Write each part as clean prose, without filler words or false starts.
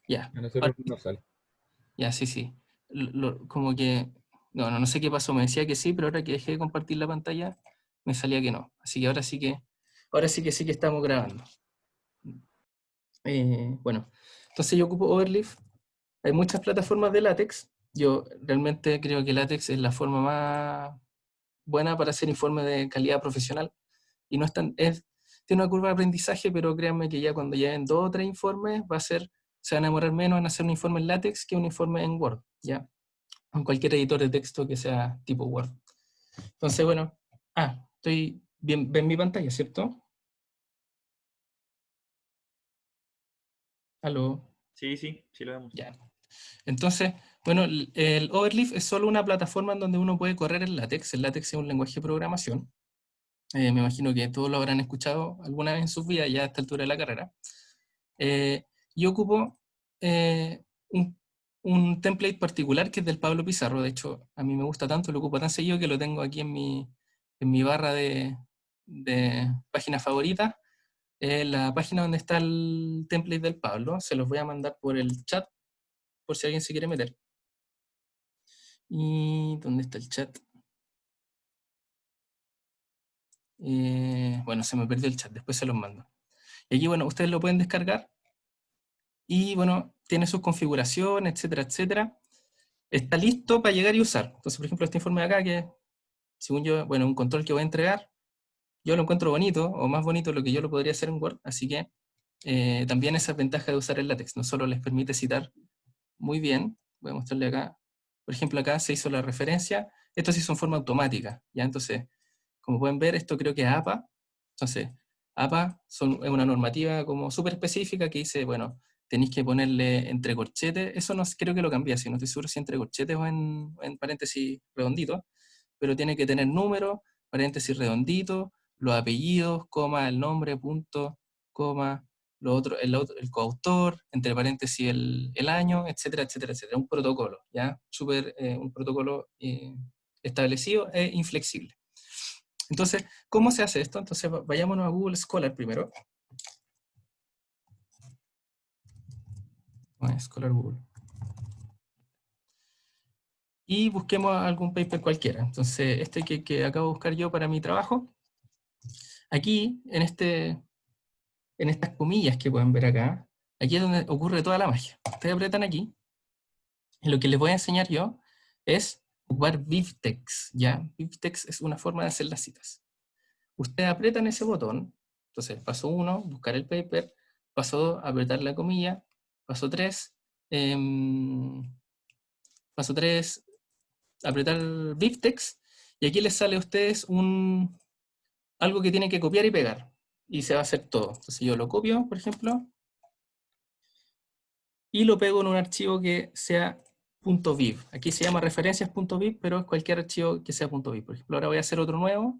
Ya. A Ahora nosotros no sale. ya, sí, sí. Como que, no sé qué pasó, me decía que sí, pero ahora que dejé de compartir la pantalla, me salía que no. Así que ahora sí que estamos grabando. Bueno, entonces yo ocupo Overleaf. Hay muchas plataformas de látex. Yo realmente creo que látex es la forma más buena para hacer informes de calidad profesional. Y no es tan, tiene una curva de aprendizaje, pero créanme que ya cuando lleven 2 o 3 informes, se van a demorar menos en hacer un informe en látex que un informe en Word, ¿ya? En cualquier editor de texto que sea tipo Word. Entonces, bueno, estoy bien, ven mi pantalla, ¿cierto? Aló, Sí, sí, sí lo vemos. ya. Entonces, bueno, el Overleaf es solo una plataforma en donde uno puede correr el látex. El látex es un lenguaje de programación. Me imagino que todos lo habrán escuchado alguna vez en sus vidas, ya a esta altura de la carrera. Yo ocupo eh, un, un template particular que es del Pablo Pizarro. De hecho, a mí me gusta tanto, lo ocupo tan seguido que lo tengo aquí en mi barra de páginas favoritas. La página donde está el template del Pablo, se los voy a mandar por el chat, por si alguien se quiere meter. ¿Y dónde está el chat? Bueno, se me perdió el chat, después se los mando. Y aquí, bueno, ustedes lo pueden descargar y, bueno, tiene sus configuraciones, etcétera, etcétera. Está listo para llegar y usar. Entonces, por ejemplo, este informe de acá, que según yo, bueno, un control que voy a entregar, yo lo encuentro bonito, o más bonito de lo que yo lo podría hacer en Word, así que también esa es ventaja de usar el látex, no solo les permite citar muy bien, voy a mostrarle acá, por ejemplo, acá se hizo la referencia, esto se hizo en forma automática, ¿ya? Entonces, como pueden ver, esto creo que es APA, entonces, APA es una normativa como súper específica que dice, bueno, tenéis que ponerle entre corchetes, eso no creo que lo cambié, si no estoy seguro si entre corchetes o en paréntesis redonditos, pero tiene que tener número, paréntesis redondito, los apellidos, coma, el nombre, punto, coma, el coautor, entre paréntesis el año, etcétera, etcétera, etcétera. Un protocolo, ¿ya? Un protocolo establecido e inflexible. Entonces, ¿cómo se hace esto? Entonces, vayámonos a Google Scholar primero. Scholar Google. Y busquemos algún paper cualquiera. Entonces, este que acabo de buscar yo para mi trabajo, aquí, en estas comillas que pueden ver acá, aquí es donde ocurre toda la magia. Ustedes apretan aquí, y lo que les voy a enseñar yo es ocupar BibTeX, ¿ya? BibTeX es una forma de hacer las citas. Ustedes apretan ese botón, entonces paso 1, buscar el paper, paso 2, apretar la comilla, paso 3, paso 3, apretar BibTeX, y aquí les sale a ustedes algo que tienen que copiar y pegar, y se va a hacer todo. Entonces yo lo copio, por ejemplo, y lo pego en un archivo que sea .viv. Aquí se llama referencias.viv, pero es cualquier archivo que sea .viv. Por ejemplo, ahora voy a hacer otro nuevo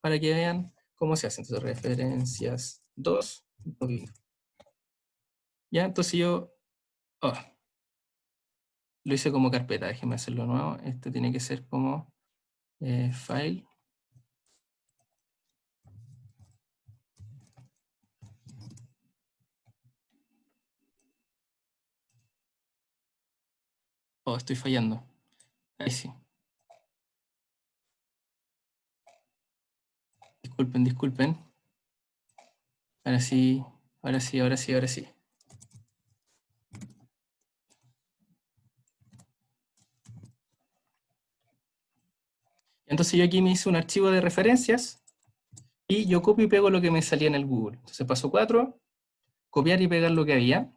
para que vean cómo se hace. Entonces, referencias 2.viv. Ya, entonces yo oh, lo hice como carpeta. Déjenme hacerlo nuevo. Este tiene que ser como file. Oh, estoy fallando. Ahí sí. Disculpen, disculpen. Ahora sí, ahora sí, ahora sí, ahora sí. Entonces yo aquí me hice un archivo de referencias y yo copio y pego lo que me salía en el Google. Entonces paso 4, copiar y pegar lo que había.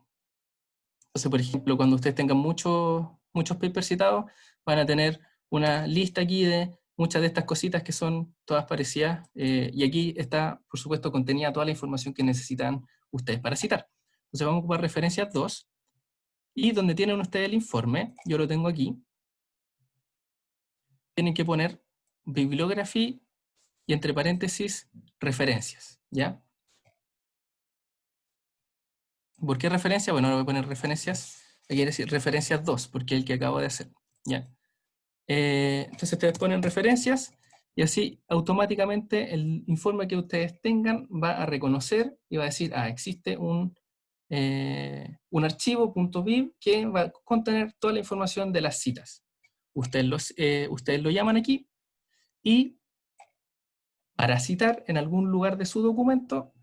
Entonces, por ejemplo, cuando ustedes tengan muchos papers citados, van a tener una lista aquí de muchas de estas cositas que son todas parecidas. Y aquí está, por supuesto, contenida toda la información que necesitan ustedes para citar. Entonces vamos a ocupar referencias 2. Y donde tienen ustedes el informe, yo lo tengo aquí, tienen que poner bibliography y entre paréntesis referencias, ¿ya? ¿Por qué referencia? Bueno, ahora voy a poner referencias, quiere decir referencias 2, porque es el que acabo de hacer, ¿ya? Entonces ustedes ponen referencias y así automáticamente el informe que ustedes tengan va a reconocer y va a decir, existe un un archivo .viv que va a contener toda la información de las citas. Ustedes lo llaman aquí y para citar en algún lugar de su documento,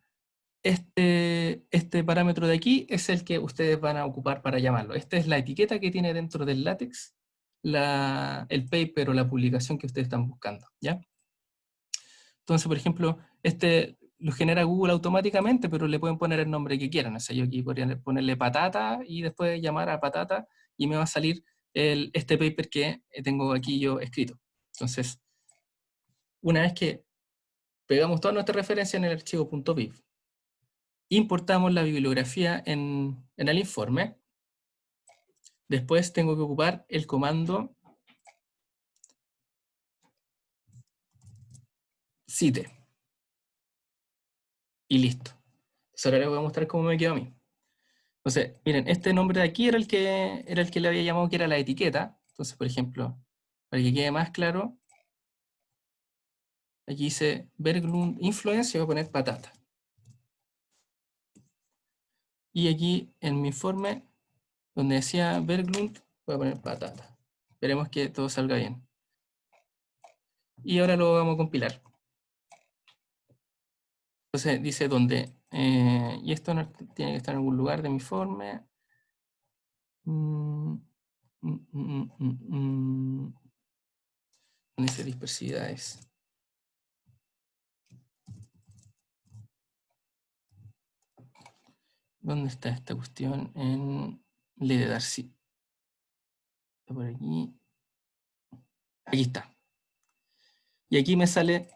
este parámetro de aquí es el que ustedes van a ocupar para llamarlo. Esta es la etiqueta que tiene dentro del LaTeX el paper o la publicación que ustedes están buscando, ¿ya? Entonces, por ejemplo, este lo genera Google automáticamente, pero le pueden poner el nombre que quieran. O sea, yo aquí podría ponerle patata y después llamar a patata y me va a salir este paper que tengo aquí yo escrito. Entonces, una vez que pegamos toda nuestra referencia en el archivo .viv, importamos la bibliografía en el informe. Después tengo que ocupar el comando cite. Y listo. Entonces ahora les voy a mostrar cómo me quedó a mí. Entonces, miren, este nombre de aquí era el que le había llamado que era la etiqueta. Entonces, por ejemplo, para que quede más claro, aquí dice Berglund Influence y voy a poner patata. Y aquí en mi informe, donde decía Berglund, voy a poner patata. Esperemos que todo salga bien. Y ahora lo vamos a compilar. Entonces dice dónde. Y esto tiene que estar en algún lugar de mi informe. Dice dispersidades. ¿Dónde está esta cuestión? En ley de Darcy. Está por aquí. Aquí está. Y aquí me sale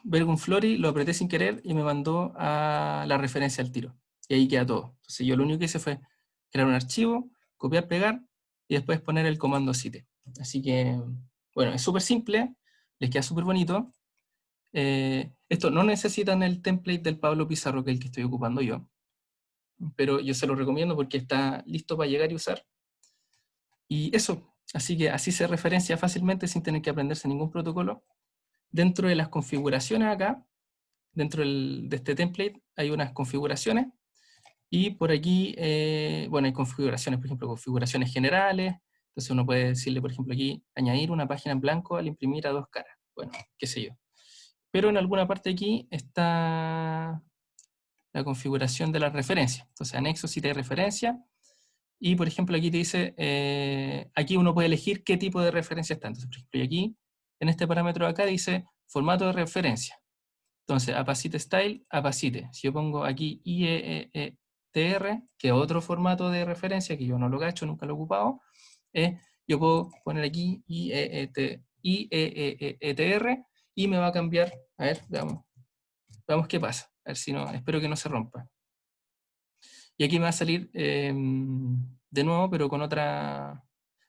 Bergunflori, lo apreté sin querer y me mandó a la referencia al tiro. Y ahí queda todo. Entonces yo lo único que hice fue crear un archivo, copiar, pegar y después poner el comando cite. Así que, bueno, es súper simple, les queda súper bonito. Esto no necesitan el template del Pablo Pizarro, que es el que estoy ocupando yo, pero yo se lo recomiendo porque está listo para llegar y usar. Y eso, así que así se referencia fácilmente sin tener que aprenderse ningún protocolo. Dentro de las configuraciones acá, dentro de este template, hay unas configuraciones. Y por aquí, bueno, hay configuraciones, por ejemplo, configuraciones generales. Entonces uno puede decirle, por ejemplo, aquí, añadir una página en blanco al imprimir a 2 caras. Bueno, qué sé yo. Pero en alguna parte aquí está la configuración de la referencia. Entonces, anexo, cita y referencia. Y, por ejemplo, aquí te dice, aquí uno puede elegir qué tipo de referencia está. Entonces, por ejemplo, y aquí, en este parámetro de acá, dice formato de referencia. Entonces, Apacite Style, Apacite. Si yo pongo aquí IEETR, que es otro formato de referencia, que yo no lo cacho, nunca lo he ocupado, yo puedo poner aquí IEETR y me va a cambiar, a ver, veamos qué pasa. A ver si no, espero que no se rompa. Y aquí me va a salir de nuevo, pero con otra...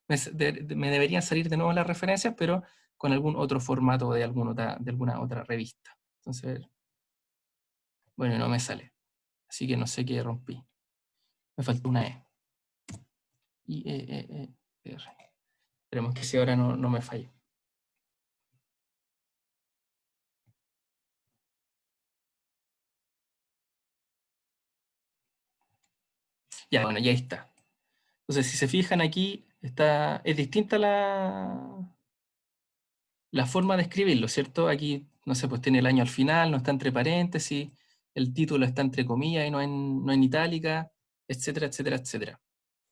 Me deberían salir de nuevo las referencias, pero con algún otro formato de alguna otra revista. Entonces, bueno, no me sale. Así que no sé qué rompí. Me faltó una E. R. Esperemos que si ahora no me falle. Ya, bueno, ya está. Entonces, si se fijan aquí, es distinta la forma de escribirlo, ¿cierto? Aquí, no sé, pues tiene el año al final, no está entre paréntesis, el título está entre comillas y no en itálica, etcétera, etcétera, etcétera.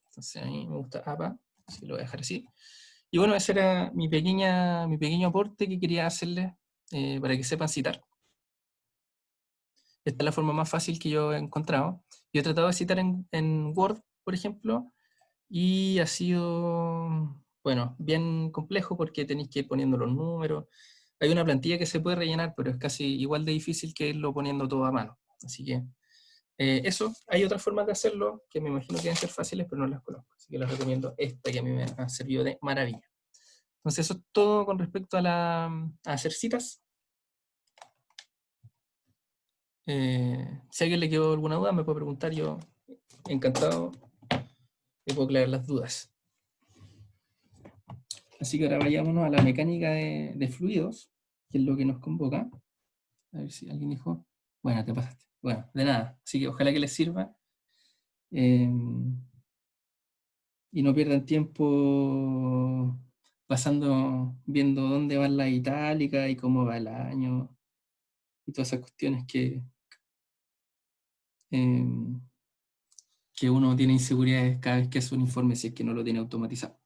Entonces, a mí me gusta APA, así lo voy a dejar así. Y bueno, ese era mi pequeño aporte que quería hacerles para que sepan citar. Esta es la forma más fácil que yo he encontrado. Yo he tratado de citar en Word, por ejemplo, y ha sido, bueno, bien complejo porque tenéis que ir poniendo los números. Hay una plantilla que se puede rellenar, pero es casi igual de difícil que irlo poniendo todo a mano. Así que eso, hay otras formas de hacerlo que me imagino que deben ser fáciles, pero no las conozco. Así que les recomiendo esta que a mí me ha servido de maravilla. Entonces eso es todo con respecto a hacer citas. Si a alguien le quedó alguna duda, me puede preguntar, yo encantado le puedo aclarar las dudas. Así que ahora vayámonos a la mecánica de fluidos, que es lo que nos convoca. A ver si alguien dijo, bueno, te pasaste. Bueno, de nada. Así que ojalá que les sirva. eh, y no pierdan tiempo viendo dónde van las itálicas y cómo va el año y todas esas cuestiones eh, que uno tiene inseguridades cada vez que hace un informe si es que no lo tiene automatizado.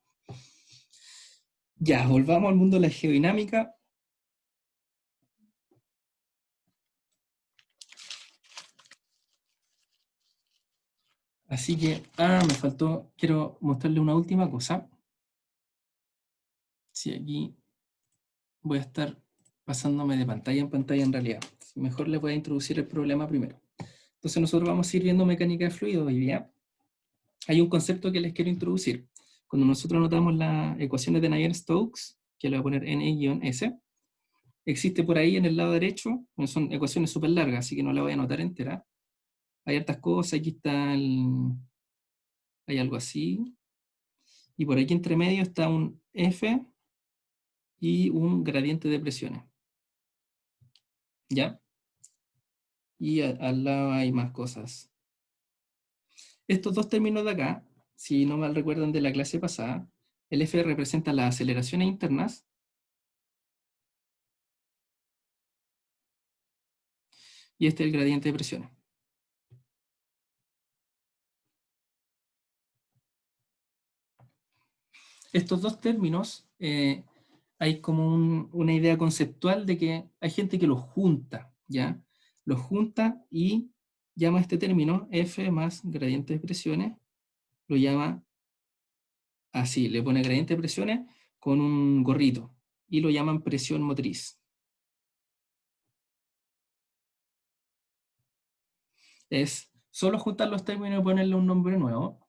Ya, volvamos al mundo de la geodinámica. Así que, me faltó, quiero mostrarle una última cosa. Sí, aquí voy a estar pasándome de pantalla en pantalla en realidad. Mejor les voy a introducir el problema primero. Entonces nosotros vamos a ir viendo mecánica de fluidos hoy día. Hay un concepto que les quiero introducir. Cuando nosotros anotamos las ecuaciones de Navier-Stokes, que le voy a poner N-S, existe por ahí en el lado derecho, son ecuaciones súper largas, así que no la voy a anotar entera. Hay hartas cosas, aquí está hay algo así, y por aquí entre medio está un F y un gradiente de presiones, ¿ya? Y al lado hay más cosas. Estos dos términos de acá, si no mal recuerdan de la clase pasada, el F representa las aceleraciones internas y este es el gradiente de presiones. Estos dos términos, hay como una idea conceptual de que hay gente que los junta, ¿ya? Los junta y llama este término F más gradiente de presiones, lo llama así, le pone gradiente de presiones con un gorrito y lo llaman presión motriz. Es solo juntar los términos y ponerle un nombre nuevo.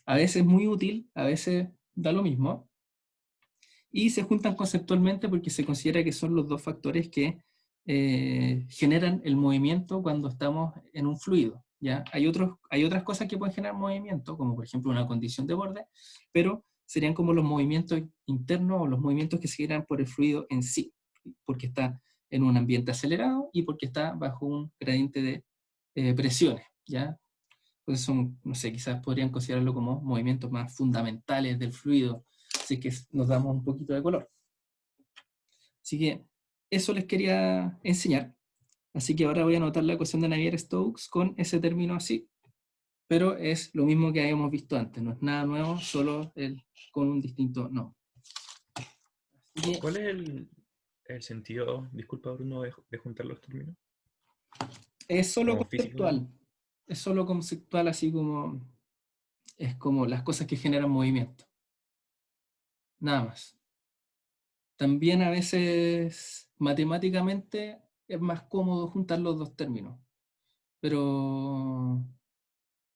A veces es muy útil, a veces da lo mismo. Y se juntan conceptualmente porque se considera que son los dos factores que generan el movimiento cuando estamos en un fluido. ¿Ya? Hay otras cosas que pueden generar movimiento, como por ejemplo una condición de borde, pero serían como los movimientos internos o los movimientos que se generan por el fluido en sí, porque está en un ambiente acelerado y porque está bajo un gradiente de presiones. ¿Ya? Entonces son, no sé, quizás podrían considerarlo como movimientos más fundamentales del fluido, así que nos damos un poquito de color. Así que eso les quería enseñar. Así que ahora voy a anotar la ecuación de Navier-Stokes con ese término así, pero es lo mismo que habíamos visto antes, no es nada nuevo, solo con un distinto no. ¿Cuál es el sentido, disculpa Bruno, de juntar los términos? Es solo Como físico, digamos. conceptual, es solo conceptual, así como es como las cosas que generan movimiento, nada más. También a veces matemáticamente es más cómodo juntar los dos términos, pero,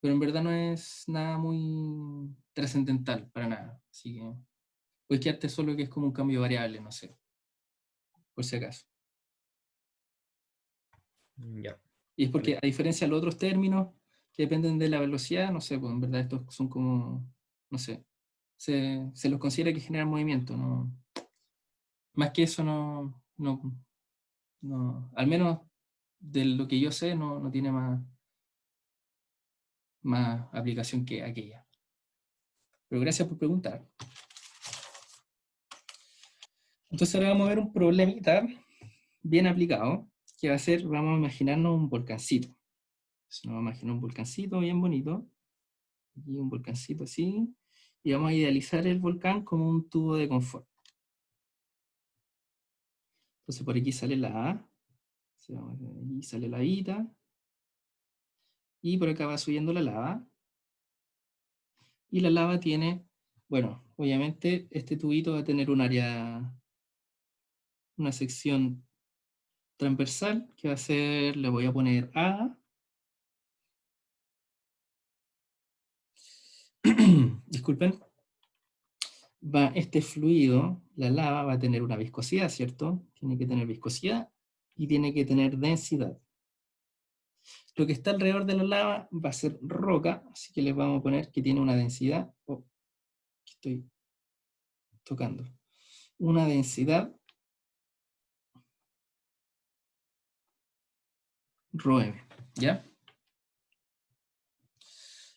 pero en verdad no es nada muy trascendental para nada. Así que puedes quedarte solo que es como un cambio de variable, no sé, por si acaso. Ya, Y es porque vale. a diferencia de los otros términos que dependen de la velocidad, no sé, pues en verdad estos son como, no sé, se los considera que generan movimiento, ¿no? Más que eso no, al menos de lo que yo sé, no tiene más aplicación que aquella. Pero gracias por preguntar. Entonces ahora vamos a ver un problemita bien aplicado, que va a ser, vamos a imaginarnos un volcancito. Entonces nos vamos a imaginar un volcancito bien bonito, aquí un volcancito así, y vamos a idealizar el volcán como un tubo de confort. Entonces por aquí sale la A, aquí sale la ITA, y por acá va subiendo la lava, y la lava tiene, bueno, obviamente este tubito va a tener un área, una sección transversal, que va a ser, le voy a poner A, disculpen, este fluido, la lava, va a tener una viscosidad, ¿cierto? Tiene que tener viscosidad y tiene que tener densidad. Lo que está alrededor de la lava va a ser roca, así que les vamos a poner que tiene una densidad, que estoy tocando, una densidad ρm. ¿Ya?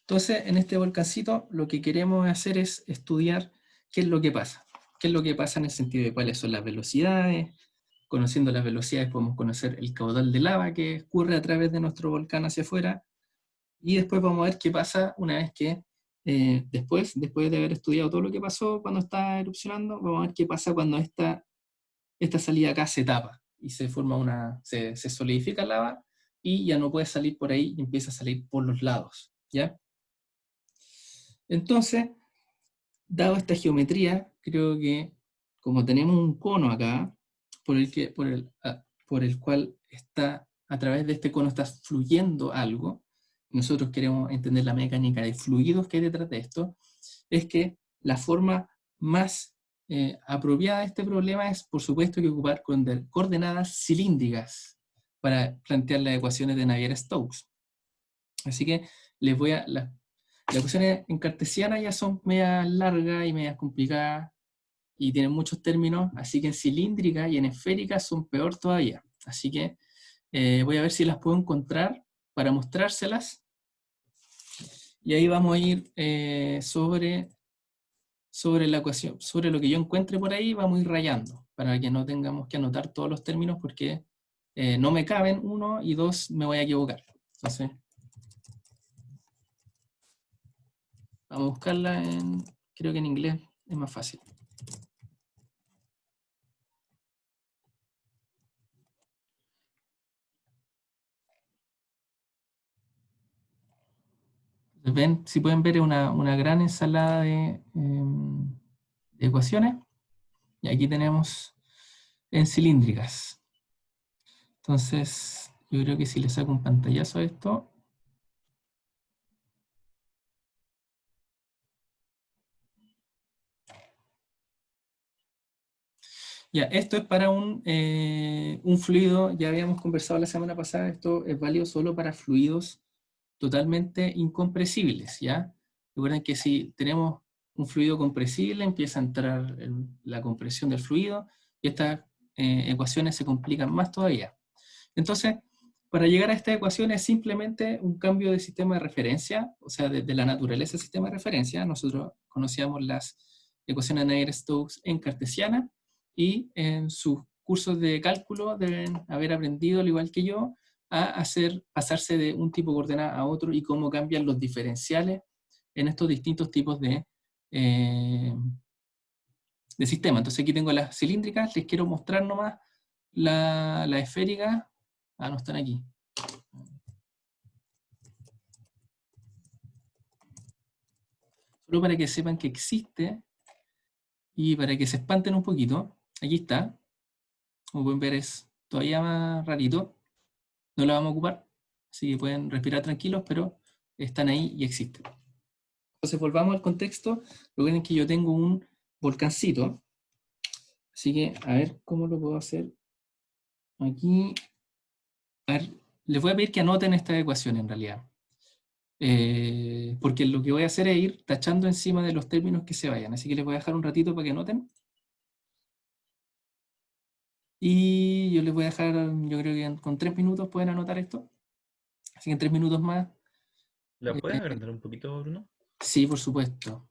Entonces, en este volcancito, lo que queremos hacer es estudiar qué es lo que pasa. ¿Qué es lo que pasa en el sentido de cuáles son las velocidades? Conociendo las velocidades podemos conocer el caudal de lava que escurre a través de nuestro volcán hacia afuera, y después vamos a ver qué pasa una vez que, después de haber estudiado todo lo que pasó cuando está erupcionando, vamos a ver qué pasa cuando esta salida acá se tapa y se forma se solidifica la lava y ya no puede salir por ahí y empieza a salir por los lados, ¿ya? Entonces, dado esta geometría, creo que como tenemos un cono acá, por el cual está, a través de este cono está fluyendo algo, nosotros queremos entender la mecánica de fluidos que hay detrás de esto, es que la forma más apropiada de este problema es, por supuesto, que ocupar coordenadas cilíndricas para plantear las ecuaciones de Navier-Stokes. Así que les voy a... Las ecuaciones en cartesiana ya son medias largas y medias complicadas y tienen muchos términos, así que en cilíndrica y en esférica son peor todavía. Así que voy a ver si las puedo encontrar para mostrárselas. Y ahí vamos a ir sobre la ecuación, sobre lo que yo encuentre por ahí, vamos a ir rayando, para que no tengamos que anotar todos los términos porque no me caben, uno, y dos, me voy a equivocar. Entonces, vamos a buscarla creo que en inglés es más fácil. Ven, si pueden ver, es una gran ensalada de ecuaciones. Y aquí tenemos en cilíndricas. Entonces, yo creo que si le saco un pantallazo a esto, ya, esto es para un fluido, ya habíamos conversado la semana pasada, esto es válido solo para fluidos totalmente incompresibles, ¿ya? Recuerden que si tenemos un fluido compresible, empieza a entrar la compresión del fluido, y estas ecuaciones se complican más todavía. Entonces, para llegar a esta ecuación es simplemente un cambio de sistema de referencia, o sea, de la naturaleza del sistema de referencia. Nosotros conocíamos las ecuaciones de Navier-Stokes en cartesiana, y en sus cursos de cálculo deben haber aprendido, al igual que yo, a pasarse de un tipo de coordenada a otro y cómo cambian los diferenciales en estos distintos tipos de sistema. Entonces aquí tengo las cilíndricas, les quiero mostrar nomás la esférica. Ah, no están aquí. Solo para que sepan que existe y para que se espanten un poquito. Aquí está. Como pueden ver, es todavía más rarito. No la vamos a ocupar, así que pueden respirar tranquilos, pero están ahí y existen. Entonces volvamos al contexto. Recuerden que yo tengo un volcancito, así que a ver cómo lo puedo hacer. Aquí, a ver, les voy a pedir que anoten esta ecuación en realidad. Porque lo que voy a hacer es ir tachando encima de los términos que se vayan. Así que les voy a dejar un ratito para que anoten. Y yo les voy a dejar, yo creo que con 3 minutos pueden anotar esto. Así que en 3 minutos más. ¿La puedes agrandar un poquito, Bruno? Sí, por supuesto.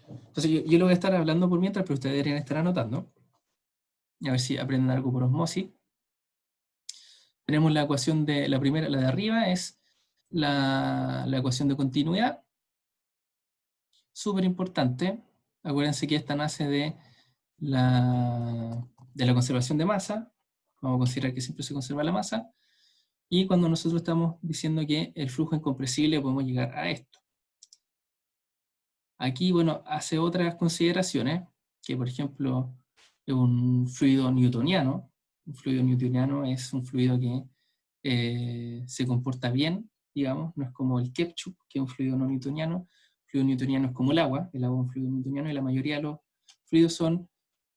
Entonces yo lo voy a estar hablando por mientras, pero ustedes deberían estar anotando. A ver si aprenden algo por osmosis. Tenemos la ecuación de la primera, la de arriba, es la ecuación de continuidad. Súper importante. Acuérdense que esta nace de la conservación de masa. Vamos a considerar que siempre se conserva la masa. Y cuando nosotros estamos diciendo que el flujo incompresible, podemos llegar a esto. Aquí, bueno, hace otras consideraciones, que por ejemplo, es un fluido newtoniano. Un fluido newtoniano es un fluido que se comporta bien, digamos, no es como el ketchup, que es un fluido no newtoniano. El fluido newtoniano es como el agua es un fluido newtoniano, y la mayoría de los fluidos son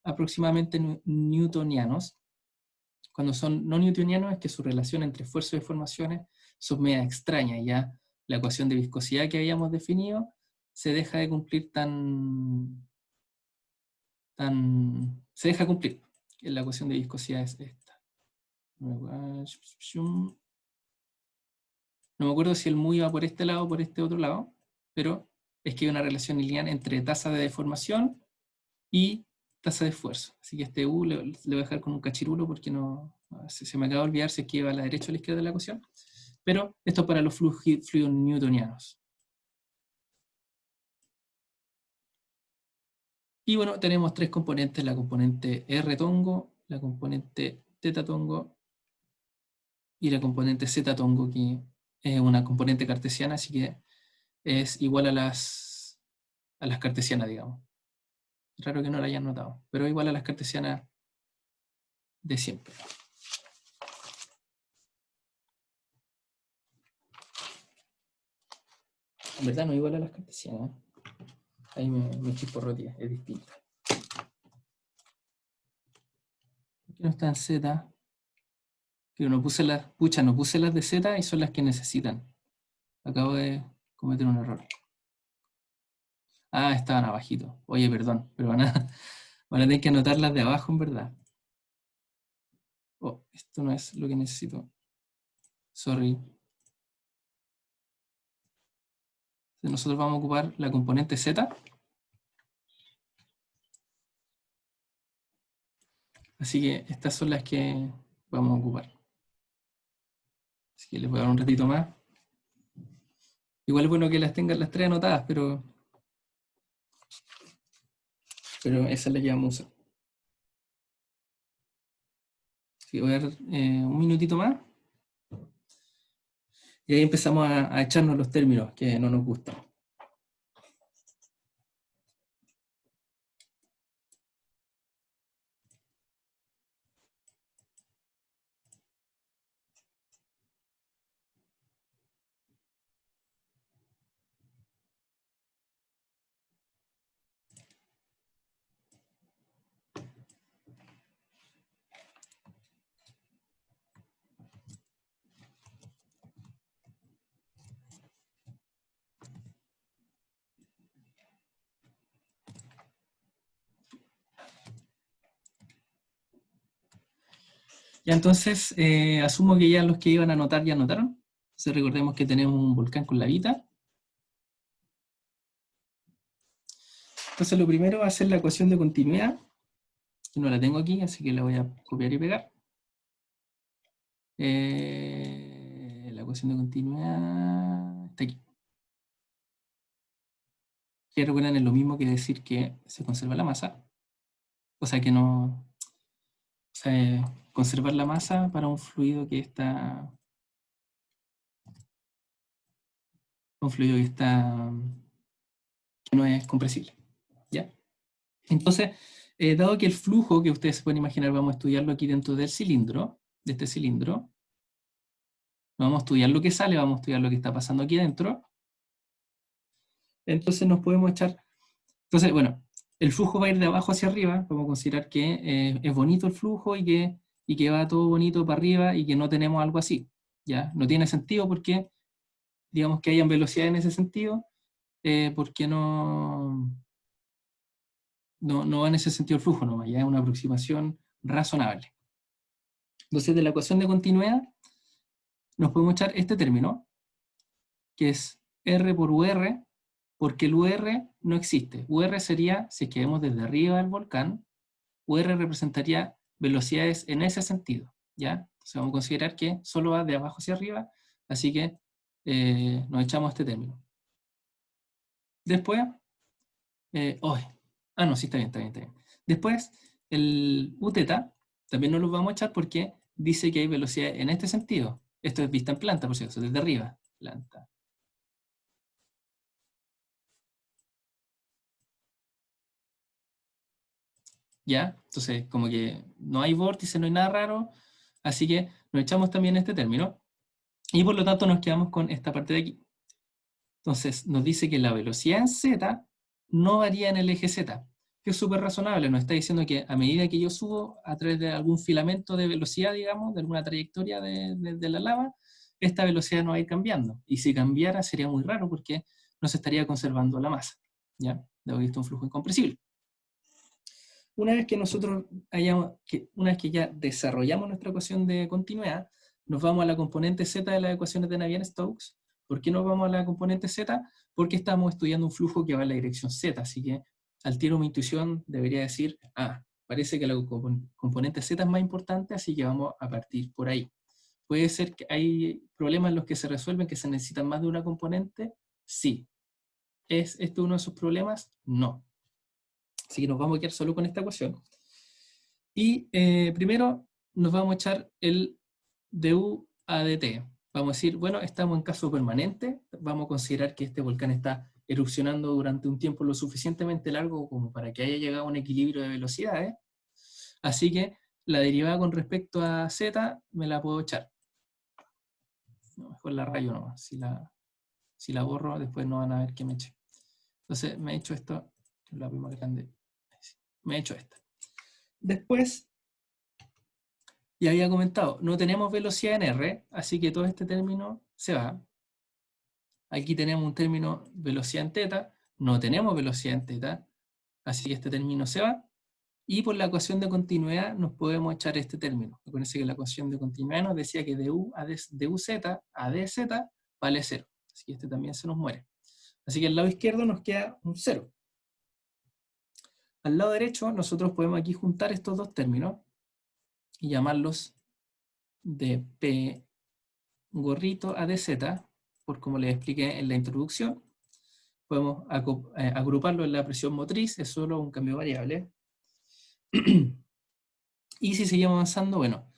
aproximadamente newtonianos. Cuando son no newtonianos es que su relación entre fuerzas y deformaciones son media extrañas, ya la ecuación de viscosidad que habíamos definido se deja de cumplir se deja cumplir. La ecuación de viscosidad es esta. No me acuerdo si el mu iba por este lado o por este otro lado, pero es que hay una relación lineal entre tasa de deformación y tasa de esfuerzo. Así que este U le voy a dejar con un cachirulo porque no, se me acaba de olvidar si es que iba a la derecha o a la izquierda de la ecuación. Pero esto es para los fluidos newtonianos. Y bueno, tenemos tres componentes, la componente R tongo, la componente teta tongo y la componente z tongo, que es una componente cartesiana, así que es igual a las cartesianas, digamos. Raro que no la hayan notado, pero igual a las cartesianas de siempre. En verdad no es igual a las cartesianas. Ahí me chisporroteé, es distinta. ¿Por qué no está en Z? Que no puse las, no puse las de Z y son las que necesitan. Acabo de cometer un error. Ah, estaban abajito. Oye, perdón, pero van a tener que anotar las de abajo en verdad. Oh, esto no es lo que necesito. Sorry. Nosotros vamos a ocupar la componente Z. Así que estas son las que vamos a ocupar. Así que les voy a dar un ratito más. Igual es bueno que las tengan las tres anotadas, pero esa es la que vamos a usar. Así que voy a dar un minutito más. Y ahí empezamos a echarnos los términos que no nos gustan. Ya entonces, asumo que ya los que iban a anotar ya anotaron. Entonces recordemos que tenemos un volcán con lavita. Entonces lo primero va a ser la ecuación de continuidad. No la tengo aquí, así que la voy a copiar y pegar. La ecuación de continuidad está aquí. Que recuerdan es lo mismo que decir que se conserva la masa. O sea que no... O sea, conservar la masa para un fluido que está... Un fluido que está... que no es compresible. ¿Ya? Entonces, dado que el flujo que ustedes se pueden imaginar, vamos a estudiarlo aquí dentro del cilindro, de este cilindro, vamos a estudiar lo que sale, vamos a estudiar lo que está pasando aquí dentro, entonces nos podemos echar... Entonces, bueno, el flujo va a ir de abajo hacia arriba, vamos a considerar que es bonito el flujo y que va todo bonito para arriba y que no tenemos algo así, ¿ya? No tiene sentido porque, digamos que hayan velocidad en ese sentido, porque no va en ese sentido el flujo, no, ya es una aproximación razonable. Entonces, de la ecuación de continuidad, nos podemos echar este término, que es R por UR, porque el UR no existe. UR sería, si es que vemos desde arriba del volcán, UR representaría velocidades en ese sentido, ¿ya? Entonces vamos a considerar que solo va de abajo hacia arriba, así que nos echamos este término. Después, no, sí, está bien, está bien, está bien. Después, el Uθ también nos lo vamos a echar porque dice que hay velocidad en este sentido. Esto es vista en planta, por cierto, desde arriba, planta. ¿Ya? Entonces, como que no hay vórtice, no hay nada raro, así que nos echamos también este término, y por lo tanto nos quedamos con esta parte de aquí. Entonces, nos dice que la velocidad en z no varía en el eje z, que es súper razonable, nos está diciendo que a medida que yo subo a través de algún filamento de velocidad, digamos, de alguna trayectoria de la lava, esta velocidad no va a ir cambiando, y si cambiara sería muy raro porque no se estaría conservando la masa, ¿ya? Dado que esto es un flujo incompresible. una vez que nosotros una vez que ya desarrollamos nuestra ecuación de continuidad, nos vamos a la componente z de las ecuaciones de Navier-Stokes. ¿Por qué nos vamos a la componente z? Porque estamos estudiando un flujo que va en la dirección z, así que al tiro mi intuición debería decir, parece que la componente z es más importante, así que vamos a partir por ahí. ¿Puede ser que hay problemas en los que se resuelven que se necesitan más de una componente? Sí. ¿Es esto uno de esos problemas? No. Así que nos vamos a quedar solo con esta ecuación. Y primero nos vamos a echar el du a dt. Vamos a decir, bueno, estamos en caso permanente, vamos a considerar que este volcán está erupcionando durante un tiempo lo suficientemente largo como para que haya llegado a un equilibrio de velocidades. Así que la derivada con respecto a z me la puedo echar. No, mejor la rayo nomás. Si la borro, después no van a ver que me eché. Entonces me he hecho esto, la más grande. Me he hecho esta. Después, ya había comentado, no tenemos velocidad en R, así que todo este término se va. Aquí tenemos un término velocidad en θ, no tenemos velocidad en θ, así que este término se va. Y por la ecuación de continuidad nos podemos echar este término. Acuérdense que la ecuación de continuidad nos decía que duz a dz vale 0. Así que este también se nos muere. Así que al lado izquierdo nos queda un 0. Al lado derecho nosotros podemos aquí juntar estos dos términos y llamarlos de P gorrito a dz, por como les expliqué en la introducción. Podemos agruparlo en la presión motriz, es solo un cambio variable. Y si seguimos avanzando, bueno,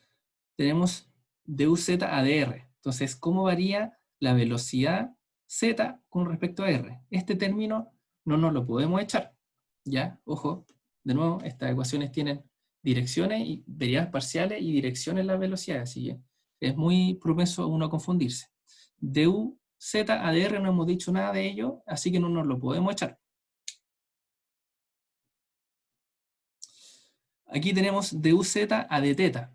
tenemos duz a dr. Entonces, ¿cómo varía la velocidad z con respecto a r? Este término no nos lo podemos echar. ¿Ya? Ojo, de nuevo, estas ecuaciones tienen direcciones y derivadas parciales y direcciones en la velocidad, así que es muy propenso a uno a confundirse. duz a dr no hemos dicho nada de ello, así que no nos lo podemos echar. Aquí tenemos duz a dθ.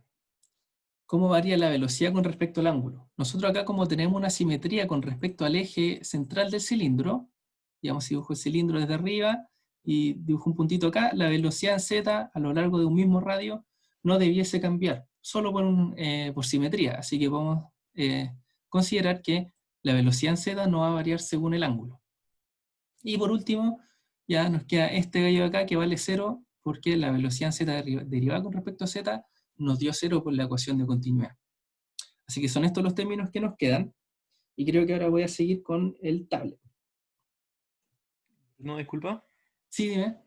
¿Cómo varía la velocidad con respecto al ángulo? Nosotros acá, como tenemos una simetría con respecto al eje central del cilindro, digamos, si dibujo el cilindro desde arriba y dibujo un puntito acá, la velocidad en z a lo largo de un mismo radio no debiese cambiar, solo por simetría. Así que podemos considerar que la velocidad en z no va a variar según el ángulo. Y por último, ya nos queda este gallo de acá que vale 0 porque la velocidad en z derivada con respecto a z nos dio 0 por la ecuación de continuidad. Así que son estos los términos que nos quedan, y creo que ahora voy a seguir con el tablet. No, disculpa. Sí, dime.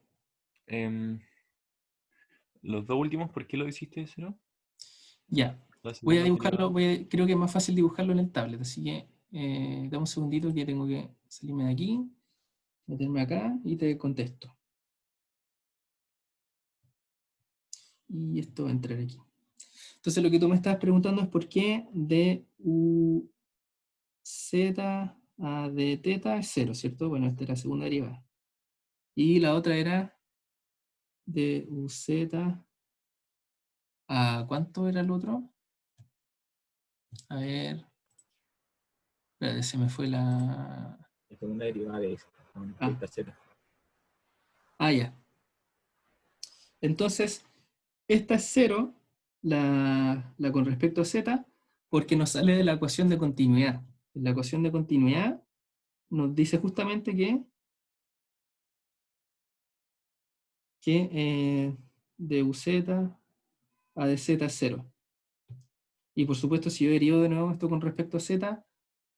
Los dos últimos, ¿por qué lo hiciste de cero? Ya. La Voy a segunda dibujarlo, derivada. creo que es más fácil dibujarlo en el tablet, así que dame un segundito que tengo que salirme de aquí, meterme acá y te contesto. Y esto va a entrar aquí. Entonces lo que tú me estabas preguntando es por qué duz a dθ es 0, ¿cierto? Bueno, esta era la segunda derivada. Y la otra era duz a... ¿cuánto era el otro? A ver... Espérate, se me fue la... La segunda derivada de eso, con Ah, respecto a z. ya. Entonces, esta es 0, la con respecto a z, porque nos sale de la ecuación de continuidad. La ecuación de continuidad nos dice justamente que duz a dz es 0. Y por supuesto, si yo derivo de nuevo esto con respecto a z,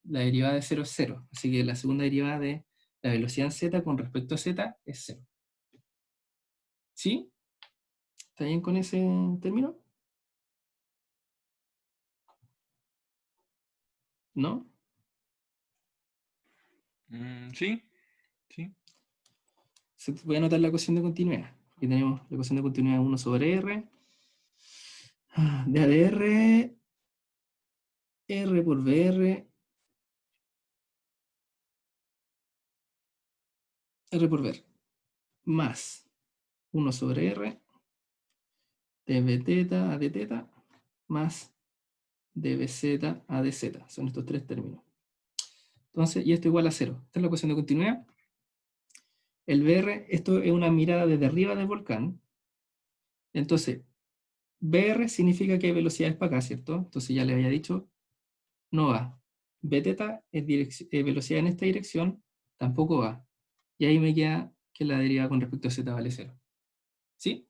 la derivada de 0 es 0. Así que la segunda derivada de la velocidad en z con respecto a z es 0. ¿Sí? ¿Está bien con ese término? ¿No? Sí, sí. Voy a anotar la ecuación de continuidad. Aquí tenemos la ecuación de continuidad 1 sobre r, de ADR, R por VR, R por VR, más 1 sobre R, dv teta a dθ, más dvz a dz. Son estos tres términos. Entonces, y esto igual a 0. Esta es la ecuación de continuidad. El VR, esto es una mirada desde arriba del volcán. Entonces, BR significa que hay velocidades para acá, ¿cierto? Entonces ya le había dicho, no va. Bθ es velocidad en esta dirección, tampoco va. Y ahí me queda que la derivada con respecto a z vale 0. ¿Sí?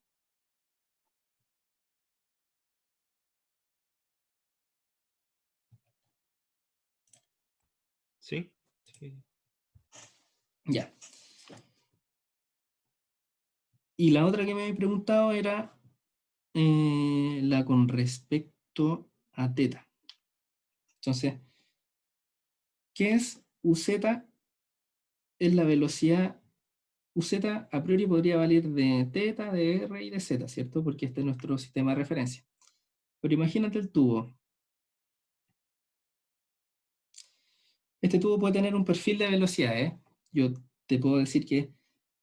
¿Sí? Sí. Ya. Y la otra que me había preguntado era la con respecto a θ. Entonces, ¿qué es UZ? Es la velocidad. UZ a priori podría valer de θ, de R y de Z, ¿cierto? Porque este es nuestro sistema de referencia. Pero imagínate el tubo. Este tubo puede tener un perfil de velocidades. Yo te puedo decir que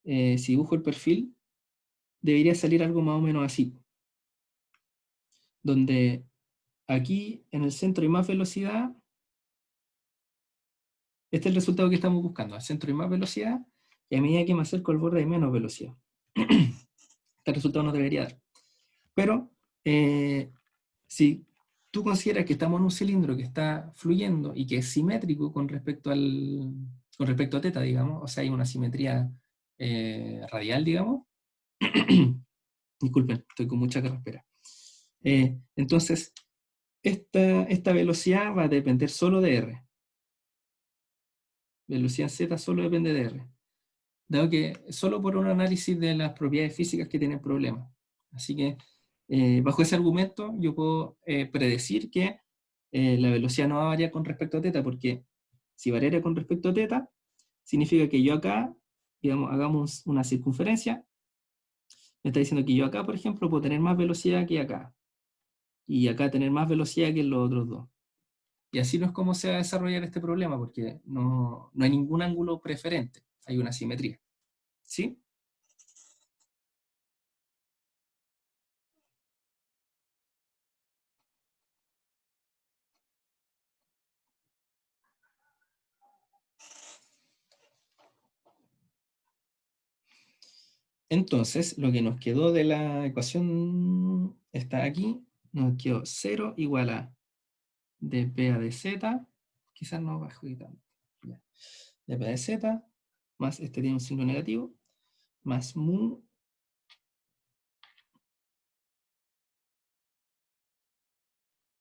si dibujo el perfil, debería salir algo más o menos así. Donde aquí en el centro hay más velocidad. Este es el resultado que estamos buscando. Al centro hay más velocidad y a medida que me acerco al borde hay menos velocidad. Este resultado no debería dar. Pero si tú consideras que estamos en un cilindro que está fluyendo y que es simétrico con respecto a θ, digamos, o sea, hay una simetría radial, digamos. Disculpen, estoy con mucha carraspera. Entonces, esta velocidad va a depender solo de R. Velocidad Z solo depende de R. Dado que solo por un análisis de las propiedades físicas que tienen problemas. Así que, bajo ese argumento, yo puedo predecir que la velocidad no va a variar con respecto a θ, porque si variara con respecto a θ, significa que yo acá, digamos, hagamos una circunferencia, me está diciendo que yo acá, por ejemplo, puedo tener más velocidad que acá, y acá tener más velocidad que en los otros dos. Y así no es como se va a desarrollar este problema, porque no hay ningún ángulo preferente, hay una simetría. ¿Sí? Entonces, lo que nos quedó de la ecuación está aquí, nos quedó 0 igual a dp a dz, quizás no bajo tanto, ya. Dp a dz, más este tiene un signo negativo, más mu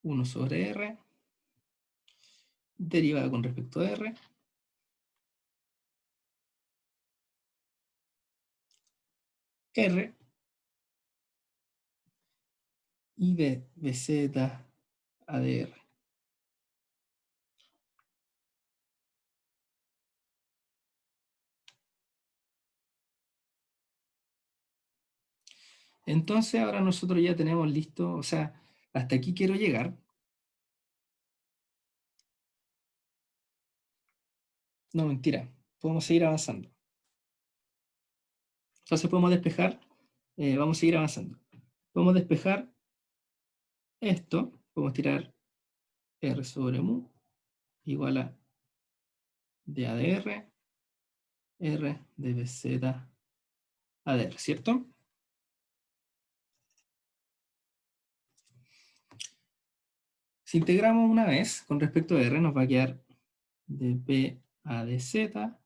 1 sobre r, derivada con respecto a r, r, y de bz a dr. Entonces ahora nosotros ya tenemos listo, o sea, hasta aquí quiero llegar. No, mentira, podemos seguir avanzando. Entonces podemos despejar, vamos a seguir avanzando. Podemos despejar esto, podemos tirar r sobre mu igual a d a de r, r de bz a dr, ¿cierto? Si integramos una vez con respecto a r, nos va a quedar dp a dz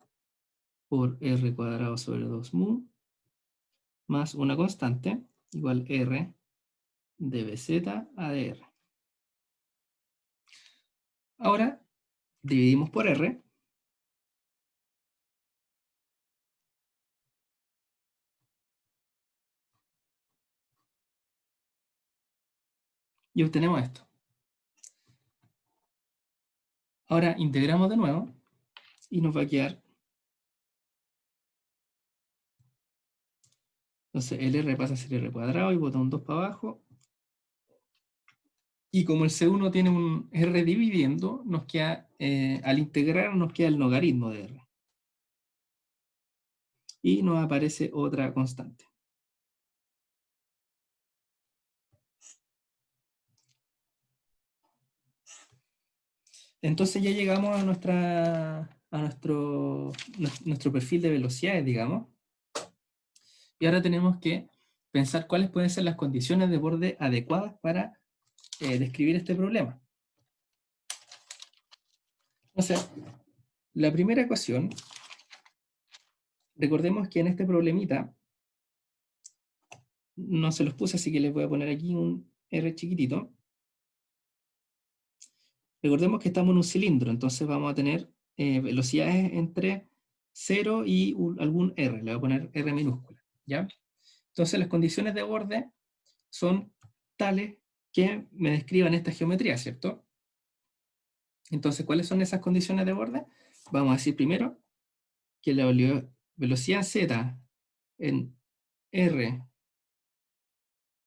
por r cuadrado sobre 2 mu más una constante igual r de bz a dr. Ahora dividimos por r y obtenemos esto. Ahora integramos de nuevo y nos va a quedar, entonces el r pasa a ser r cuadrado y bota un 2 para abajo. Y como el C1 tiene un R dividiendo, nos queda, al integrar nos queda el logaritmo de R. Y nos aparece otra constante. Entonces ya llegamos a nuestro perfil de velocidades, digamos. Y ahora tenemos que pensar cuáles pueden ser las condiciones de borde adecuadas para describir este problema. Entonces, la primera ecuación, recordemos que en este problemita, no se los puse, así que les voy a poner aquí un R chiquitito. Recordemos que estamos en un cilindro, entonces vamos a tener velocidades entre 0 y algún R, le voy a poner R minúscula, ¿ya? Entonces las condiciones de borde son tales que me describan esta geometría, ¿cierto? Entonces, ¿cuáles son esas condiciones de borde? Vamos a decir primero que la velocidad z en R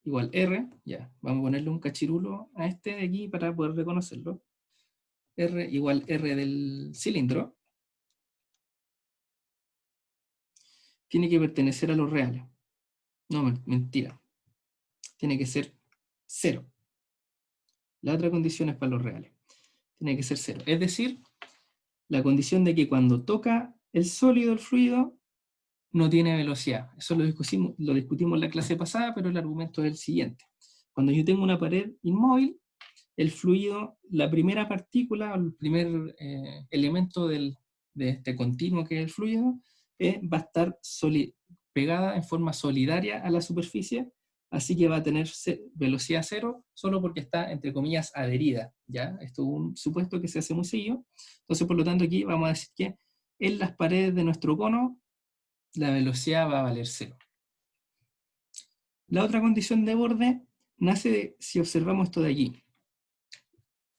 igual R, ya, vamos a ponerle un cachirulo a este de aquí para poder reconocerlo. R igual R del cilindro, tiene que pertenecer a los reales. No, mentira. Tiene que ser 0. La otra condición es para los reales. Tiene que ser 0. Es decir, la condición de que cuando toca el sólido, el fluido, no tiene velocidad. Eso lo discutimos en la clase pasada, pero el argumento es el siguiente. Cuando yo tengo una pared inmóvil, el fluido, la primera partícula, el primer elemento de este continuo que es el fluido, va a estar pegada en forma solidaria a la superficie, así que va a tener velocidad cero, solo porque está, entre comillas, adherida, ¿ya? Esto es un supuesto que se hace muy seguido. Entonces, por lo tanto, aquí vamos a decir que en las paredes de nuestro cono, la velocidad va a valer cero. La otra condición de borde nace si observamos esto de aquí.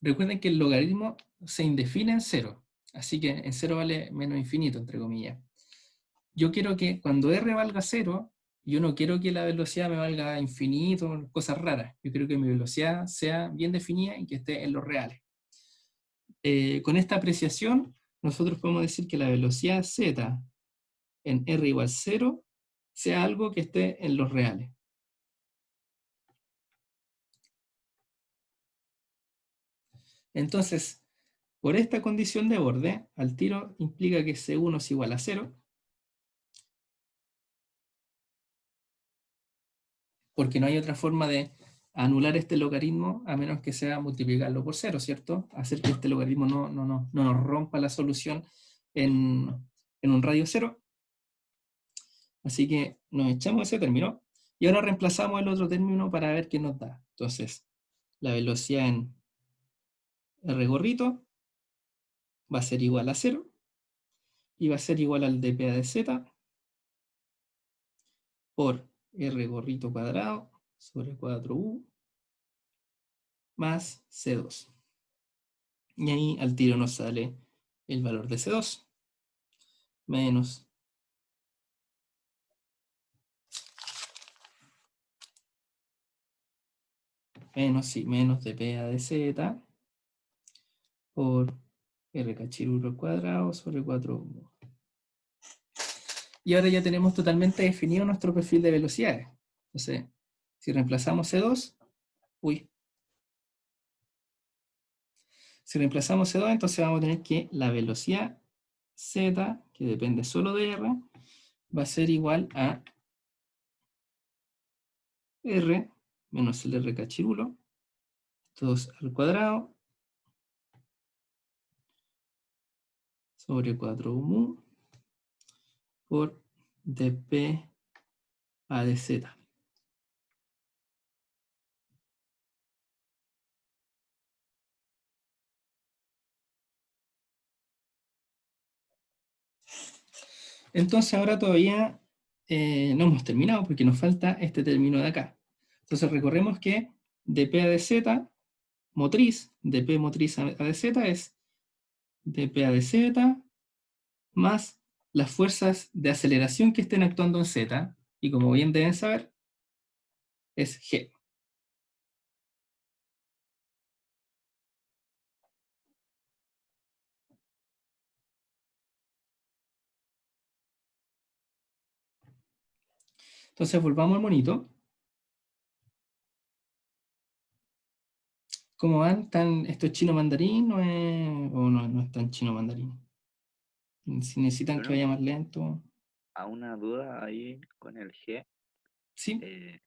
Recuerden que el logaritmo se indefine en cero, así que en cero vale menos infinito, entre comillas. Yo quiero que cuando r valga cero, yo no quiero que la velocidad me valga infinito, cosas raras. Yo quiero que mi velocidad sea bien definida y que esté en los reales. Con esta apreciación, nosotros podemos decir que la velocidad z en r igual 0 sea algo que esté en los reales. Entonces, por esta condición de borde, al tiro implica que C1 es igual a 0, porque no hay otra forma de anular este logaritmo a menos que sea multiplicarlo por 0, ¿cierto? Hacer que este logaritmo no nos rompa la solución en un radio 0. Así que nos echamos ese término y ahora reemplazamos el otro término para ver qué nos da. Entonces, la velocidad en R gorrito va a ser igual a 0 y va a ser igual al dpa de z por R gorrito cuadrado sobre 4u más C2. Y ahí al tiro nos sale el valor de C2 menos menos dpa de z por R cachiruro al cuadrado sobre 4u. Y ahora ya tenemos totalmente definido nuestro perfil de velocidades. Entonces, si reemplazamos C2, si reemplazamos C2, entonces vamos a tener que la velocidad Z, que depende solo de R, va a ser igual a R menos el R cachirulo, 2 al cuadrado, sobre 4 mu, por dp a de z. Entonces ahora todavía no hemos terminado porque nos falta este término de acá. Entonces recorremos que dp a de z, motriz, dp motriz a de z es dp a de z más las fuerzas de aceleración que estén actuando en z, y como bien deben saber, es g. Entonces volvamos al monito. ¿Cómo van? ¿Esto es chino mandarín o no es tan chino mandarín? Si necesitan que Bueno, vaya más lento. a una duda ahí con el G. Sí, Eh,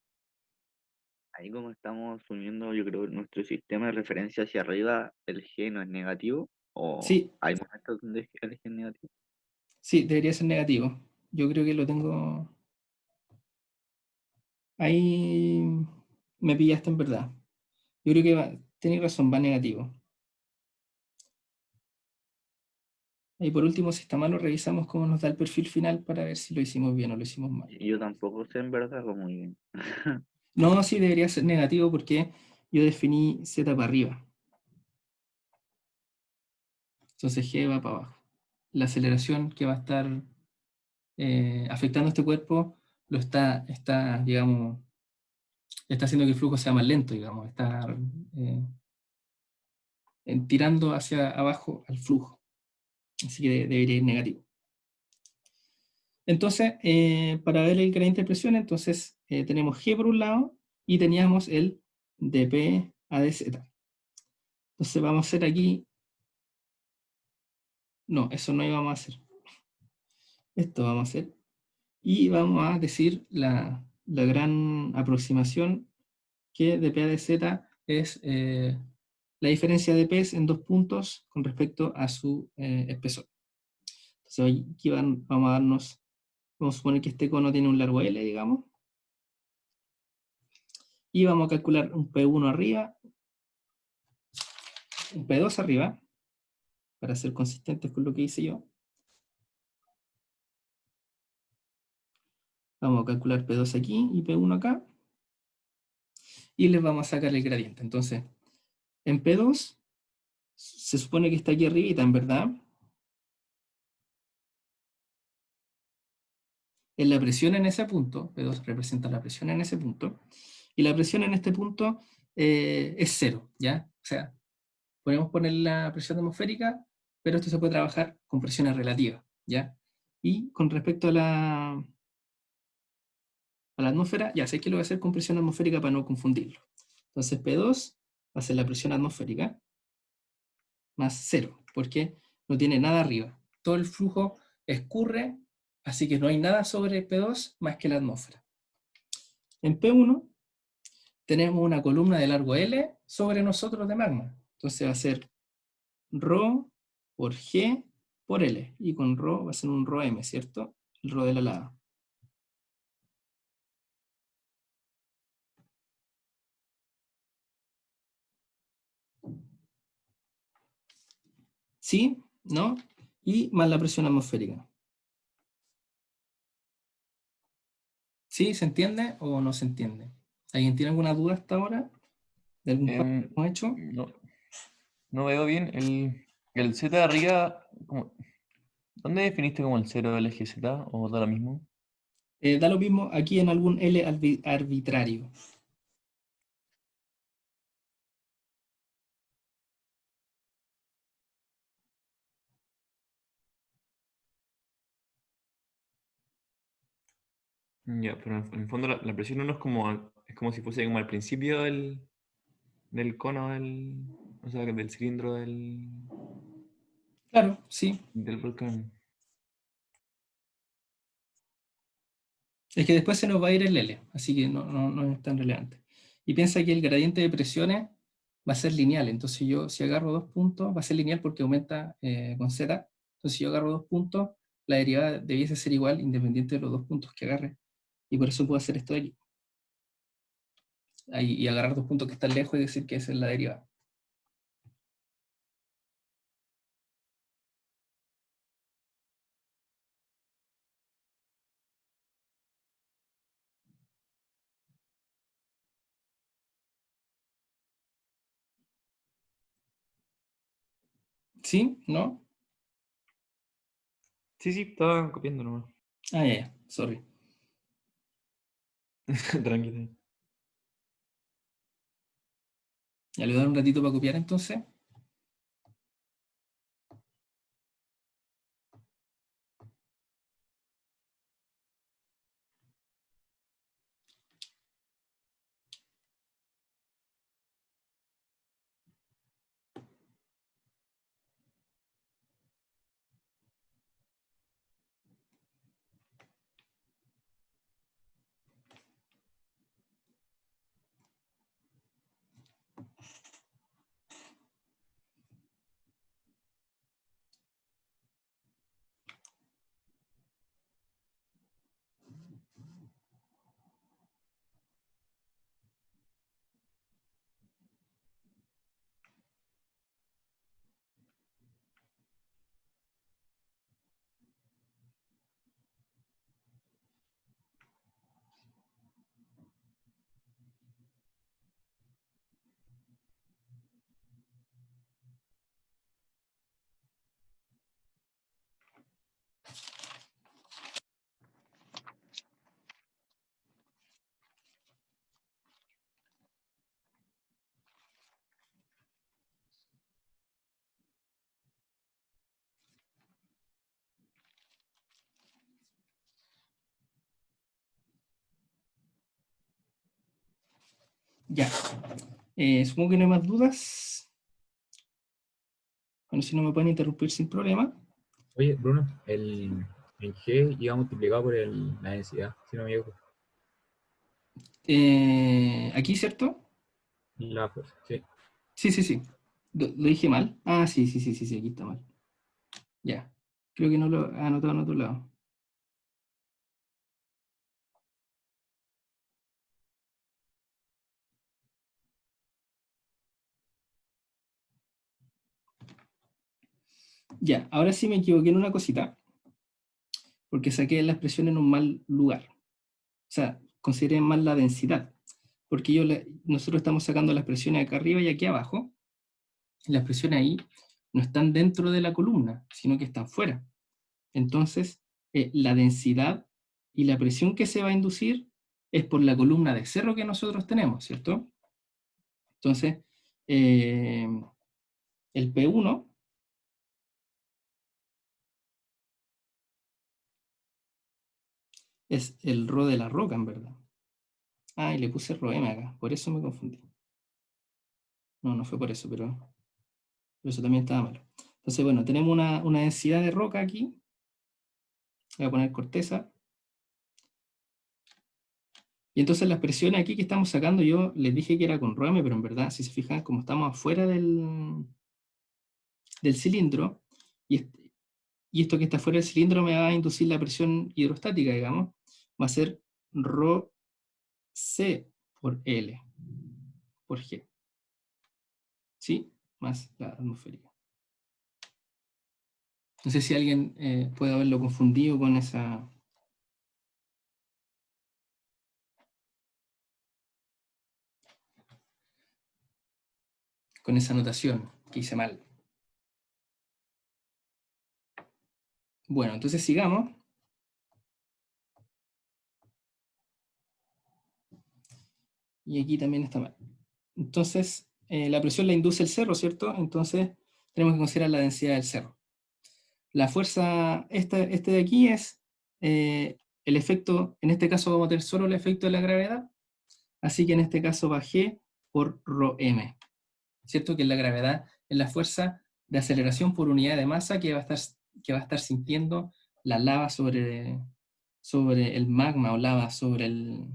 Ahí como estamos subiendo, yo creo, nuestro sistema de referencia hacia arriba, el G no es negativo, o sí, hay momentos donde el G es negativo. sí, debería ser negativo. Yo creo que lo tengo. Ahí me pillaste en verdad. Yo creo que tenéis razón, va negativo. Y por último, si está malo, revisamos cómo nos da el perfil final para ver si lo hicimos bien o lo hicimos mal. Y yo tampoco sé en verdad cómo muy bien. No, sí debería ser negativo porque yo definí Z para arriba. Entonces G va para abajo. La aceleración que va a estar afectando este cuerpo digamos, está haciendo que el flujo sea más lento, digamos, está eh, tirando hacia abajo al flujo. Así que debería ir negativo. Entonces, para ver el gradiente de presión, entonces tenemos G por un lado y teníamos el dP a dz. Entonces vamos a hacer aquí, no, eso no íbamos a hacer. Esto vamos a hacer. Y vamos a decir la gran aproximación que dP a dz es la diferencia de P en dos puntos con respecto a su espesor. Entonces aquí vamos a darnos, vamos a suponer que este cono tiene un largo L, digamos, y vamos a calcular un P1 arriba, un P2 arriba, para ser consistentes con lo que hice yo. Vamos a calcular P2 aquí y P1 acá, y les vamos a sacar el gradiente. Entonces, en P2 se supone que está aquí arribita, en verdad. Es la presión en ese punto, P2 representa la presión en ese punto, y la presión en este punto es cero, ¿ya? O sea, podemos poner la presión atmosférica, pero esto se puede trabajar con presiones relativas, ¿ya? Y con respecto a la atmósfera, ya sé que lo voy a hacer con presión atmosférica para no confundirlo. Entonces P2 va a ser la presión atmosférica más cero, porque no tiene nada arriba. Todo el flujo escurre, así que no hay nada sobre P2 más que la atmósfera. En P1 tenemos una columna de largo L sobre nosotros de magma. Entonces va a ser ρ por G por L. Y con ρ va a ser un ρm, ¿cierto? El ρ de la lava. ¿Sí? ¿No? Y más la presión atmosférica. ¿Sí? ¿Se entiende o no se entiende? ¿Alguien tiene alguna duda hasta ahora de algún cálculo que hemos hecho? No, no veo bien. El Z de arriba, ¿dónde definiste como el cero del eje Z? ¿O da lo mismo? Da lo mismo aquí en algún L arbitrario. Ya, pero en el fondo la presión no es como si fuese como al principio del cono o sea, del cilindro Claro, sí. del volcán. Es que después se nos va a ir el L, así que no es tan relevante. Y piensa que el gradiente de presiones va a ser lineal, entonces yo si agarro dos puntos, va a ser lineal porque aumenta con Z, entonces si yo agarro dos puntos, la derivada debiese ser igual independiente de los dos puntos que agarre, y por eso puedo hacer esto de aquí. Ahí, y agarrar dos puntos que están lejos y decir que esa es la derivada. ¿Sí? ¿No? Sí, sí, estaba copiando nomás. Ah, ya, ya, sorry. Tranquilo. Ya le voy a dar un ratito para copiar entonces. Ya. Supongo que no hay más dudas. Bueno, si no me pueden interrumpir sin problema. Oye, Bruno, el G iba multiplicado por la densidad, si no me equivoco. Aquí, ¿cierto? La fuerza, sí. Sí, sí, sí. ¿Lo dije mal? Ah, sí, sí, sí, sí, sí, aquí está mal. Ya. Creo que no lo he anotado en otro lado. Ya, ahora sí me equivoqué en una cosita, porque saqué la expresión en un mal lugar. O sea, consideré mal la densidad, porque nosotros estamos sacando las expresiones acá arriba y aquí abajo. Las expresiones ahí no están dentro de la columna, sino que están fuera. Entonces, la densidad y la presión que se va a inducir es por la columna de cerro que nosotros tenemos, ¿cierto? Entonces, eh, el P1 es el ρ de la roca, en verdad. Ah, y le puse ρm acá, por eso me confundí. No, no fue por eso, pero eso también estaba malo. Entonces, bueno, tenemos una densidad de roca aquí. Voy a poner corteza. Y entonces las presiones aquí que estamos sacando, yo les dije que era con ρm, pero en verdad, si se fijan, como estamos afuera del cilindro, y, y esto que está fuera del cilindro me va a inducir la presión hidrostática, digamos, va a ser ρ C por L, por G, ¿sí? Más la atmosférica. No sé si alguien puede haberlo confundido con esa notación que hice mal. Bueno, entonces sigamos. Y aquí también está mal. Entonces, la presión la induce el cerro, ¿cierto? Entonces, tenemos que considerar la densidad del cerro. La fuerza, este de aquí es el efecto, en este caso vamos a tener solo el efecto de la gravedad, así que en este caso va G por ρm, ¿cierto? Que es la gravedad, es la fuerza de aceleración por unidad de masa que va a estar sintiendo la lava sobre el magma o lava sobre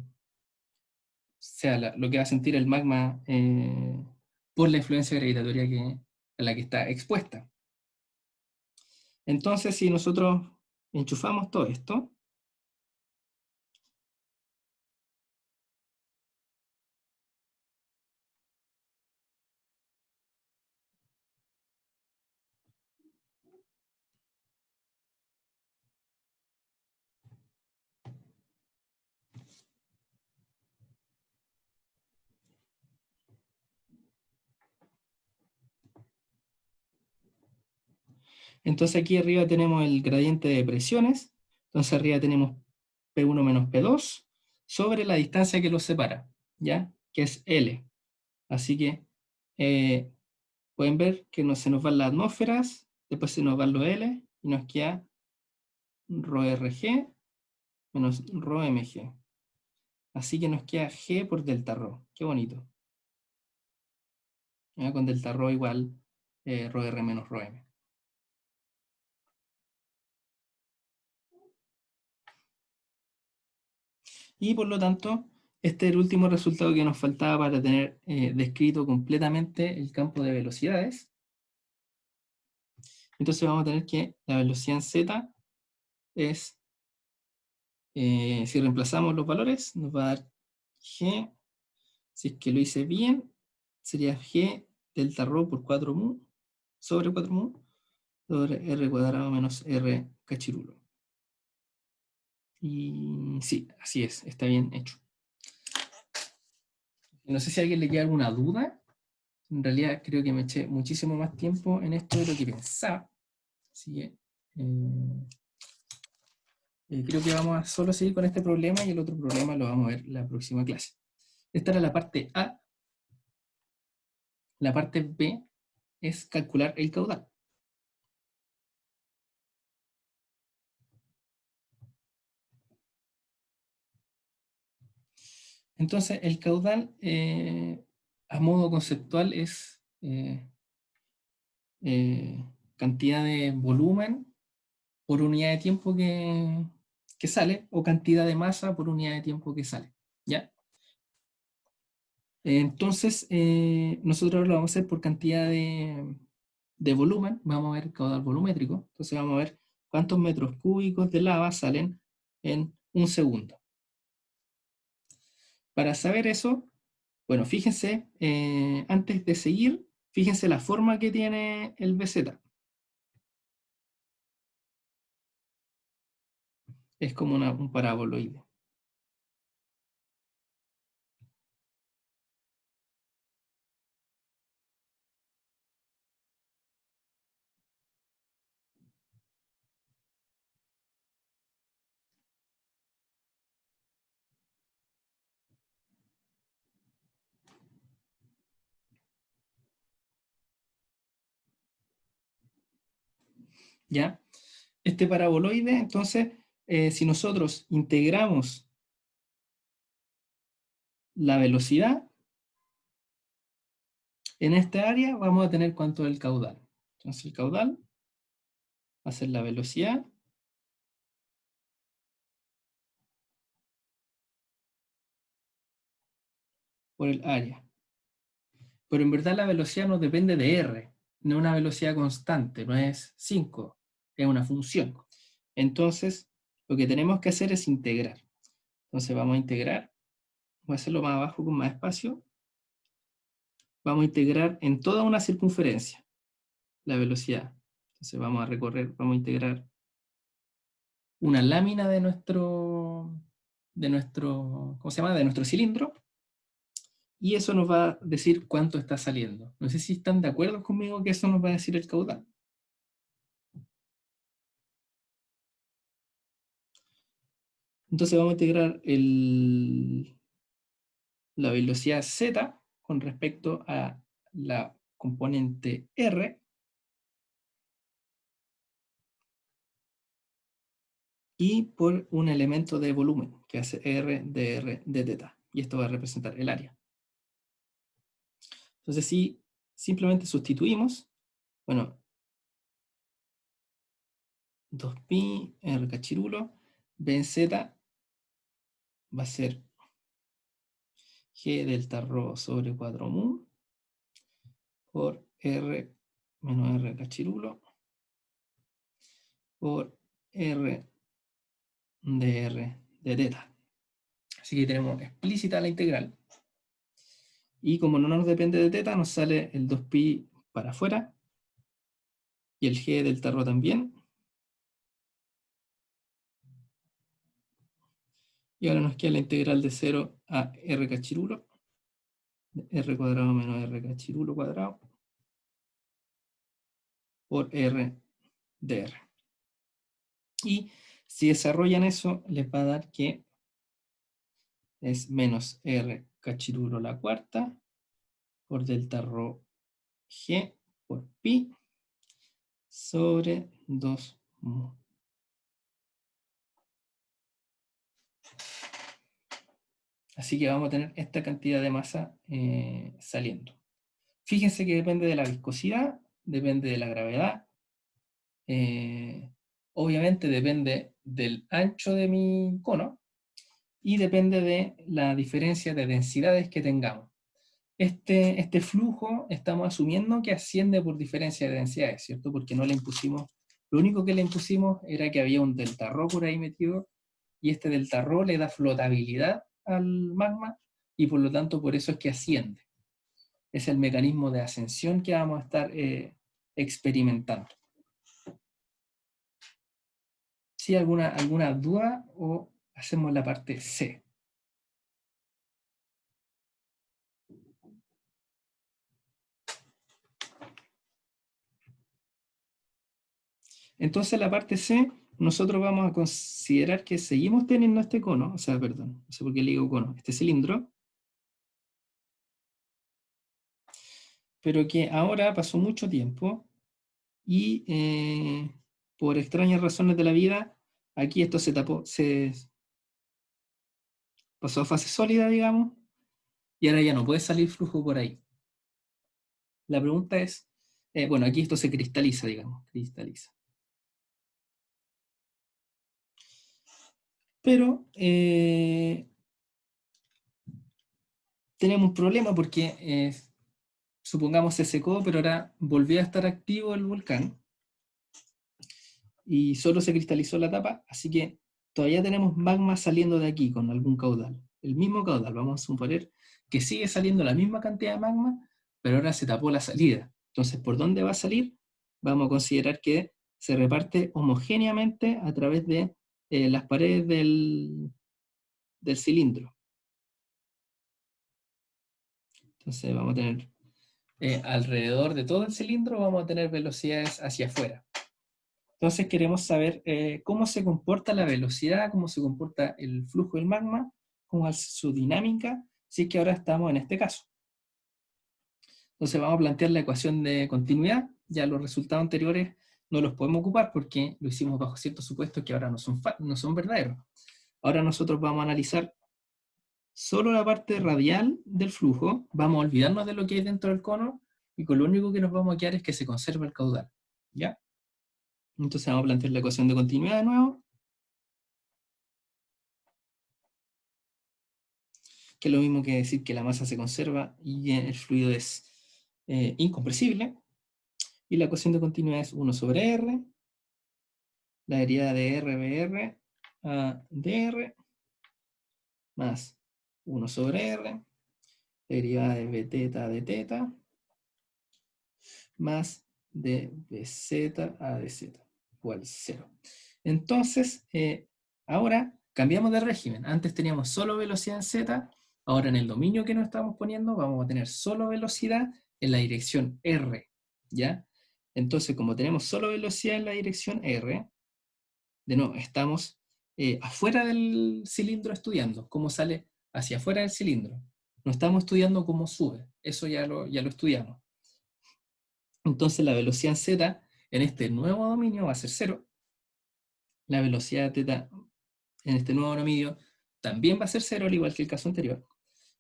sea, lo que va a sentir el magma por la influencia gravitatoria a la que está expuesta. Entonces, si nosotros enchufamos todo esto, entonces aquí arriba tenemos el gradiente de presiones, entonces arriba tenemos P1 menos P2 sobre la distancia que los separa, ¿ya? Que es L. Así que pueden ver que se nos van las atmósferas, después se nos van los L y nos queda ρRG menos ρmg. Así que nos queda G por delta ρ. Qué bonito. ¿Ya? Con delta ρ igual ρr menos ρm. Y por lo tanto, este es el último resultado que nos faltaba para tener descrito completamente el campo de velocidades. Entonces vamos a tener que la velocidad en z es, si reemplazamos los valores, nos va a dar g, si es que lo hice bien, sería g delta ρ por 4 mu, sobre 4 mu, sobre r cuadrado menos r cachirulo. Y sí, así es, está bien hecho. No sé si a alguien le queda alguna duda. En realidad creo que me eché muchísimo más tiempo en esto de lo que pensaba. Así que creo que vamos a solo seguir con este problema y el otro problema lo vamos a ver en la próxima clase. Esta era la parte A. La parte B es calcular el caudal. Entonces, el caudal, a modo conceptual, es cantidad de volumen por unidad de tiempo que sale, o cantidad de masa por unidad de tiempo que sale, ¿ya? Entonces, nosotros lo vamos a hacer por cantidad de volumen, vamos a ver caudal volumétrico, entonces vamos a ver cuántos metros cúbicos de lava salen en un segundo. Para saber eso, bueno, fíjense, antes de seguir, fíjense la forma que tiene el BZ. Es como un paraboloide. ¿Ya? Este paraboloide, entonces, si nosotros integramos la velocidad en esta área, vamos a tener cuánto es el caudal. Entonces el caudal va a ser la velocidad por el área. Pero en verdad la velocidad no depende de R, no es una velocidad constante, no es 5, es una función. Entonces, lo que tenemos que hacer es integrar. Entonces vamos a integrar, voy a hacerlo más abajo con más espacio. Vamos a integrar en toda una circunferencia la velocidad. Entonces vamos a recorrer, vamos a integrar una lámina ¿cómo se llama? De nuestro cilindro, y eso nos va a decir cuánto está saliendo. No sé si están de acuerdo conmigo que eso nos va a decir el caudal. Entonces vamos a integrar la velocidad z con respecto a la componente r, y por un elemento de volumen, que hace r dr de θ. Y esto va a representar el área. Entonces si simplemente sustituimos, bueno, 2pi r cachirulo, b en z va a ser g delta rho sobre 4 mu por r menos r cachirulo por r dr de θ. Así que tenemos explícita la integral. Y como no nos depende de θ, nos sale el 2pi para afuera. Y el g delta rho también. Y ahora nos queda la integral de 0 a r cachirulo. R cuadrado menos r cachirulo cuadrado. Por r dr. Y si desarrollan eso, les va a dar que es menos r cachirulo a la cuarta por delta rho g por pi sobre 2 mu. Así que vamos a tener esta cantidad de masa saliendo. Fíjense que depende de la viscosidad, depende de la gravedad, obviamente depende del ancho de mi cono, y depende de la diferencia de densidades que tengamos. Este flujo estamos asumiendo que asciende por diferencia de densidades, ¿cierto? Porque no le impusimos, lo único que le impusimos era que había un delta rho por ahí metido, y este delta rho le da flotabilidad al magma, y por lo tanto por eso es que asciende. Es el mecanismo de ascensión que vamos a estar experimentando. ¿Sí? ¿Alguna duda o hacemos la parte C? Entonces la parte C, nosotros vamos a considerar que seguimos teniendo este cono, o sea, perdón, no sé por qué le digo cono, este cilindro, pero que ahora pasó mucho tiempo y por extrañas razones de la vida, aquí esto se tapó, pasó a fase sólida, digamos, y ahora ya no puede salir flujo por ahí. La pregunta es, bueno, aquí esto se cristaliza, digamos, cristaliza. Pero tenemos un problema porque supongamos se secó, pero ahora volvió a estar activo el volcán y solo se cristalizó la tapa, así que todavía tenemos magma saliendo de aquí con algún caudal. El mismo caudal, vamos a suponer que sigue saliendo la misma cantidad de magma, pero ahora se tapó la salida. Entonces, ¿por dónde va a salir? Vamos a considerar que se reparte homogéneamente a través de las paredes del cilindro. Entonces vamos a tener alrededor de todo el cilindro, vamos a tener velocidades hacia afuera. Entonces queremos saber cómo se comporta la velocidad, cómo se comporta el flujo del magma, cómo es su dinámica, si es que ahora estamos en este caso. Entonces vamos a plantear la ecuación de continuidad. Ya los resultados anteriores no los podemos ocupar porque lo hicimos bajo ciertos supuestos que ahora no son verdaderos. Ahora nosotros vamos a analizar solo la parte radial del flujo, vamos a olvidarnos de lo que hay dentro del cono, y con lo único que nos vamos a quedar es que se conserva el caudal. ¿Ya? Entonces vamos a plantear la ecuación de continuidad de nuevo, que es lo mismo que decir que la masa se conserva y el fluido es incompresible, y la ecuación de continuidad es 1 sobre R, la derivada de RBR a dr, más 1 sobre R, la derivada de Bθ a dθ, más de Bz a dz, igual 0. Entonces, ahora cambiamos de régimen. Antes teníamos solo velocidad en z, ahora en el dominio que nos estamos poniendo vamos a tener solo velocidad en la dirección r, ¿ya? Entonces, como tenemos solo velocidad en la dirección r, de nuevo, estamos afuera del cilindro estudiando, cómo sale hacia afuera del cilindro. No estamos estudiando cómo sube, eso ya lo estudiamos. Entonces la velocidad en z en este nuevo dominio va a ser 0. La velocidad θ en este nuevo dominio también va a ser 0, al igual que el caso anterior.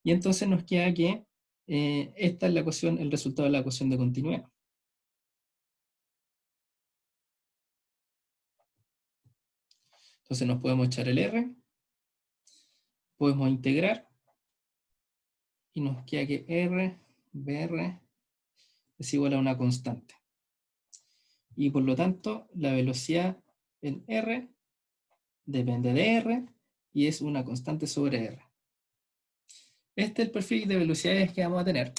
Y entonces nos queda que esta es la ecuación, el resultado de la ecuación de continuidad. Entonces nos podemos echar el R, podemos integrar, y nos queda que R, BR, es igual a una constante. Y por lo tanto, la velocidad en R depende de R, y es una constante sobre R. Este es el perfil de velocidades que vamos a tener.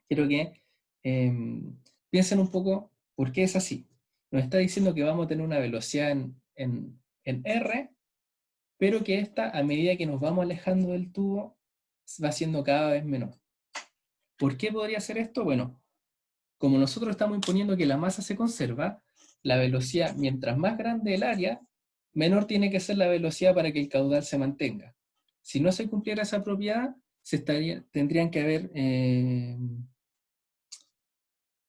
Quiero que piensen un poco por qué es así. Nos está diciendo que vamos a tener una velocidad en R, pero que esta, a medida que nos vamos alejando del tubo, va siendo cada vez menor. ¿Por qué podría ser esto? Bueno, como nosotros estamos imponiendo que la masa se conserva, la velocidad, mientras más grande el área, menor tiene que ser la velocidad para que el caudal se mantenga. Si no se cumpliera esa propiedad, tendrían que haber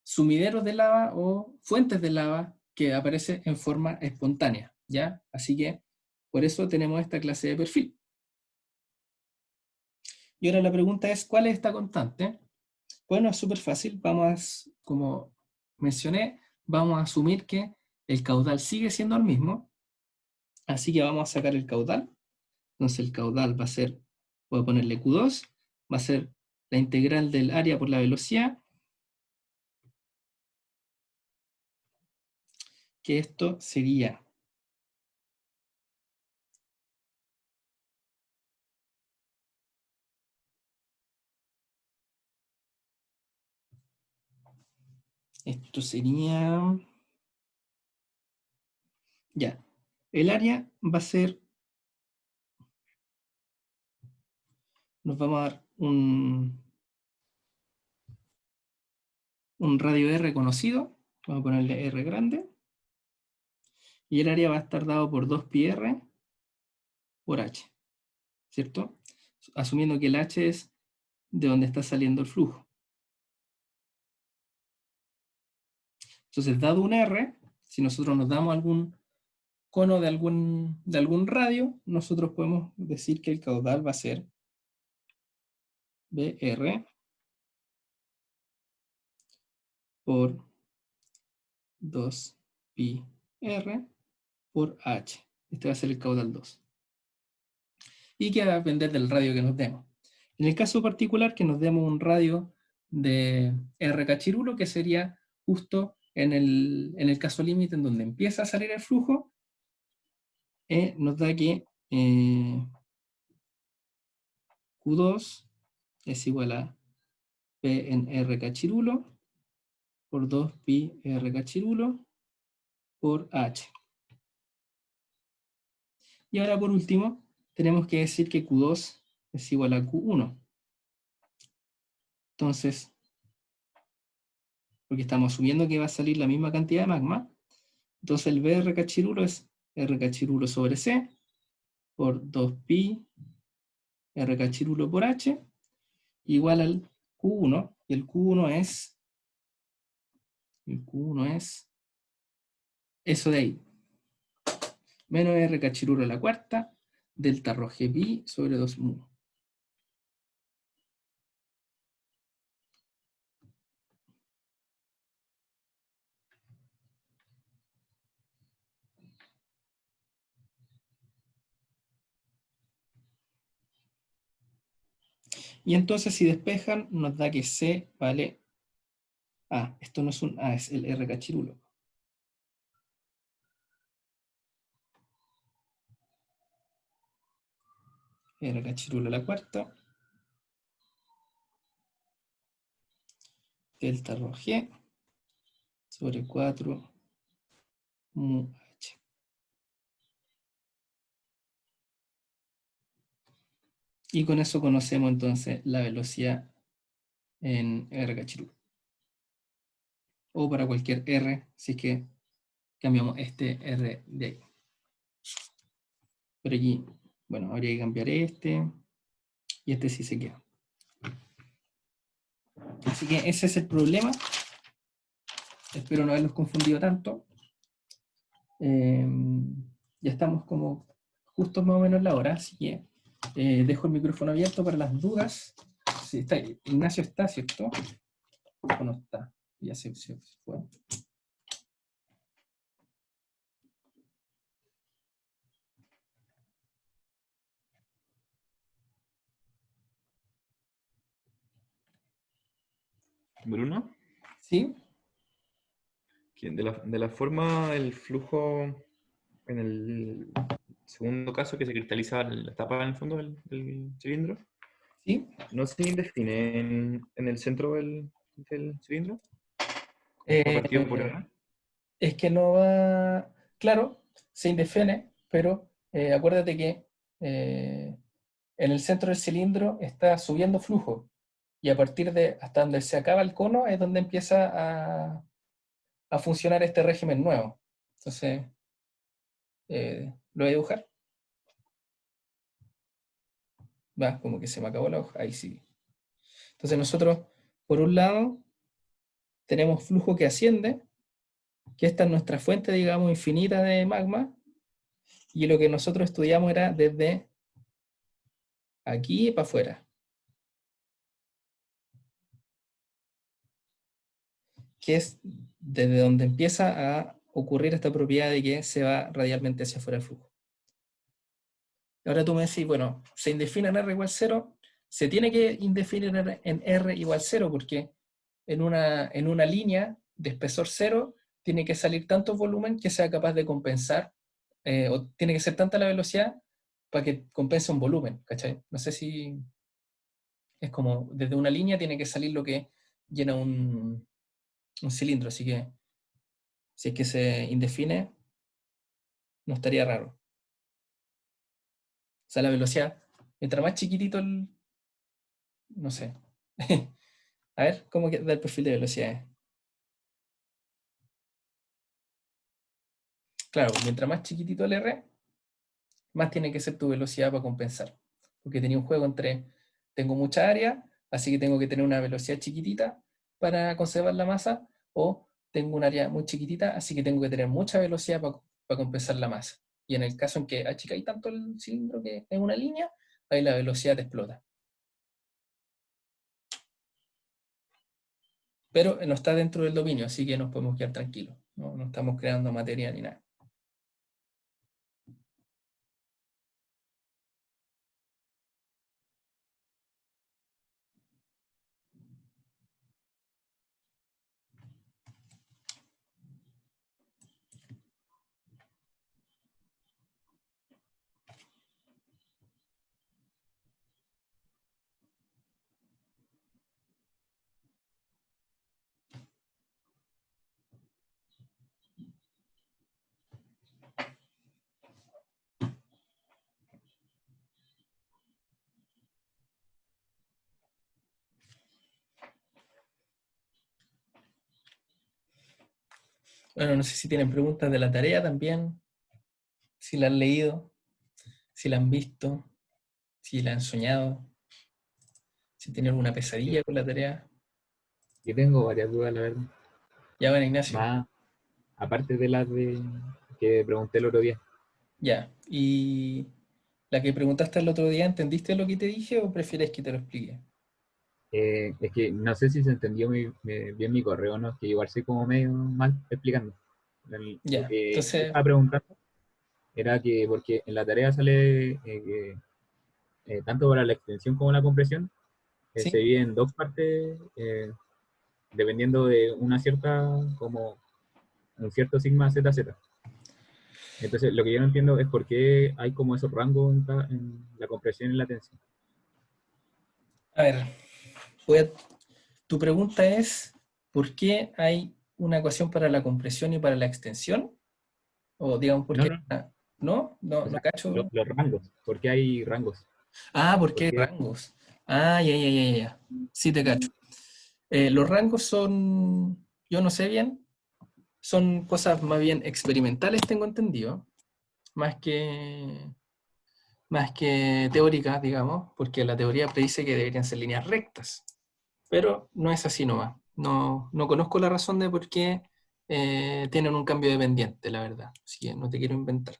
sumideros de lava o fuentes de lava que aparecen en forma espontánea, ¿ya? Así que por eso tenemos esta clase de perfil. Y ahora la pregunta es, ¿cuál es esta constante? Bueno, es súper fácil. Como mencioné, vamos a asumir que el caudal sigue siendo el mismo. Así que vamos a sacar el caudal. Entonces el caudal va a ser, voy a ponerle Q2, va a ser la integral del área por la velocidad, que esto sería ya, el área va a ser, nos vamos a dar un radio R conocido, vamos a ponerle R grande, y el área va a estar dado por 2πr por h, ¿cierto? Asumiendo que el h es de donde está saliendo el flujo. Entonces, dado un R, si nosotros nos damos algún cono de algún radio, nosotros podemos decir que el caudal va a ser BR por 2πr por h. Este va a ser el caudal 2. Y que va a depender del radio que nos demos. En el caso particular, que nos demos un radio de R cachirulo, que sería justo en el caso límite en donde empieza a salir el flujo, nos da que Q2 es igual a P en R cachirulo por 2pi R cachirulo por H. Y ahora por último, tenemos que decir que Q2 es igual a Q1. Entonces, porque estamos asumiendo que va a salir la misma cantidad de magma, entonces el BR cachirulo es R cachirulo sobre C por 2pi R cachirulo por H igual al Q1, y el Q1 es eso de ahí, menos R cachirulo a la cuarta, delta rho G pi sobre 2 mu. Y entonces si despejan, nos da que C vale... esto no es un A, es el R cachirulo. R cachirulo a la cuarta. Delta rho G sobre 4 mu H. Y con eso conocemos entonces la velocidad en R cachirulo. O para cualquier R, si es que cambiamos este R de ahí. Pero aquí, bueno, habría que cambiar este, y este sí se queda. Así que ese es el problema. Espero no haberlos confundido tanto. Ya estamos como justo más o menos la hora, así que dejo el micrófono abierto para las dudas. Sí, está, Ignacio está, ¿cierto? ¿O no está? Ya se fue. Bruno, ¿Sí? que de la forma del flujo en el segundo caso que se cristaliza la tapa en el fondo del cilindro, ¿Sí? ¿no se indefine en el centro del cilindro? Eh, ¿Como partido por R? es que no va... Claro, se indefine, pero acuérdate que en el centro del cilindro está subiendo flujo. Y a partir de hasta donde se acaba el cono es donde empieza a funcionar este régimen nuevo. Entonces, ¿lo voy a dibujar? Va, como que se me acabó la hoja. Ahí sí. Entonces nosotros, por un lado, tenemos flujo que asciende, que esta es nuestra fuente, digamos, infinita de magma, y lo que nosotros estudiamos era desde aquí para afuera. Que es desde donde empieza a ocurrir esta propiedad de que se va radialmente hacia afuera el flujo. Ahora tú me decís, bueno, se indefine en R igual 0, se tiene que indefinir en R igual 0 porque en una línea de espesor 0 tiene que salir tanto volumen que sea capaz de compensar, o tiene que ser tanta la velocidad para que compense un volumen, ¿cachai? No sé si es como, desde una línea tiene que salir lo que llena un cilindro, así que si es que se indefine, no estaría raro. O sea, la velocidad, mientras más chiquitito el... no sé. A ver, ¿cómo queda el perfil de velocidades? Claro, mientras más chiquitito el R, más tiene que ser tu velocidad para compensar. Porque tenía un juego entre, tengo mucha área, así que tengo que tener una velocidad chiquitita para conservar la masa, o tengo un área muy chiquitita, así que tengo que tener mucha velocidad para compensar la masa. Y en el caso en que achicáis tanto el cilindro que es una línea, ahí la velocidad te explota. Pero no está dentro del dominio, así que nos podemos quedar tranquilos. No estamos creando materia ni nada. Bueno, no sé si tienen preguntas de la tarea también, si la han leído, si la han visto, si la han soñado, si tienen alguna pesadilla con la tarea. Yo tengo varias dudas, la verdad. Ya, bueno, Ignacio. Más, aparte de las que pregunté el otro día. Ya. Y la que preguntaste el otro día, ¿entendiste lo que te dije o prefieres que te lo explique? Es que no sé si se entendió bien mi correo, ¿no? Que igual soy como medio mal explicando. Lo Ya. que yo Entonces, estaba preguntando era que, porque en la tarea sale que tanto para la extensión como la compresión, se ¿sí? divide en dos partes, dependiendo de una cierta, como un cierto sigma ZZ. Entonces, lo que yo no entiendo es por qué hay como esos rangos en la compresión y la tensión. A ver, voy a- tu pregunta es, ¿por qué hay una ecuación para la compresión y para la extensión? O digamos, ¿por No, qué? no, ¿No? No, o no sea, cacho. los rangos, ¿por qué hay rangos? Ah, ¿por qué ¿Por hay qué? rangos? Ah, ya. Sí te cacho. Los rangos son, yo no sé bien, son cosas más bien experimentales, tengo entendido, más que, más que teóricas, digamos, porque la teoría predice que deberían ser líneas rectas, pero no es así nomás. No conozco la razón de por qué tienen un cambio de pendiente, la verdad, así que no te quiero inventar.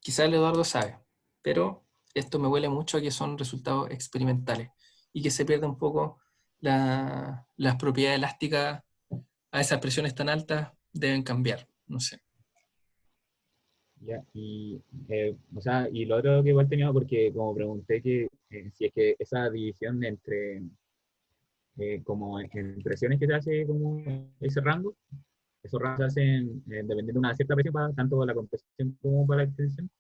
Quizás el Eduardo sabe, pero esto me huele mucho a que son resultados experimentales y que se pierde un poco las propiedades elásticas a esas presiones tan altas deben cambiar, no sé. Ya, o sea, y lo otro que igual tenía, porque como pregunté que si es que esa división entre como en presiones que se hace como ese rango, esos rangos se hacen dependiendo de una cierta presión para tanto la compresión como para la extensión.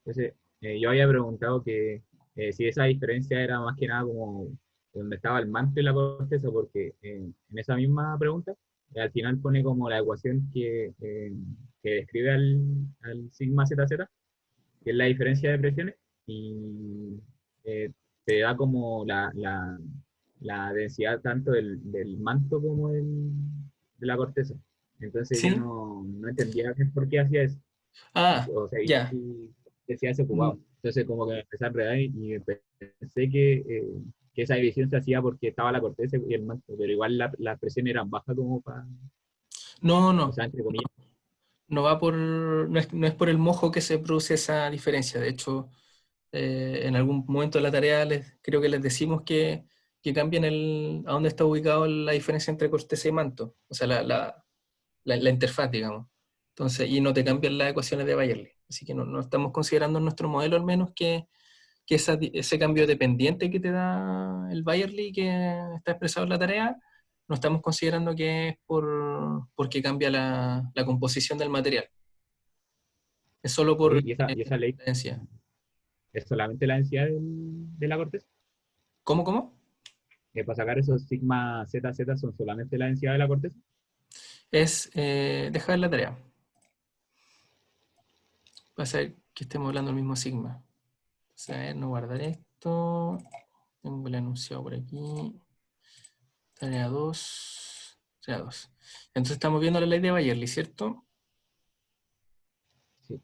Entonces, yo había preguntado que si esa diferencia era más que nada como donde estaba el manto y la corteza, porque en esa misma pregunta, al final pone como la ecuación que describe al sigma ZZ, que es la diferencia de presiones, y eh, te da como la densidad tanto del manto como de la corteza. Entonces yo ¿Sí? no entendía por qué hacía eso. Ah, O sea, ya. y decía se ocupaba. Mm, Entonces como que me empecé a enredar y pensé que esa división se hacía porque estaba la corteza y el manto, pero igual las presiones eran bajas como para, No, o no, sea, entre comillas. no va por, no es por el mojo que se produce esa diferencia. De hecho, en algún momento de la tarea creo que les decimos que cambien a dónde está ubicado la diferencia entre corteza y manto, o sea, la interfaz, digamos. Entonces, y no te cambian las ecuaciones de Bayerle. Así que no estamos considerando en nuestro modelo al menos que ese cambio dependiente que te da el Bayerly que está expresado en la tarea, no estamos considerando que es porque cambia la composición del material. Es solo por Oye, y esa ley la densidad. es solamente la densidad de la corteza. ¿Cómo? Para sacar esos sigma ZZ son solamente la densidad de la corteza. Dejar la tarea. Para saber que estemos hablando del mismo sigma. Entonces, a ver, no guardar esto. Tengo el enunciado por aquí. Tarea 2. Tarea 2. Entonces estamos viendo la ley de Bayerly, ¿cierto? Sí,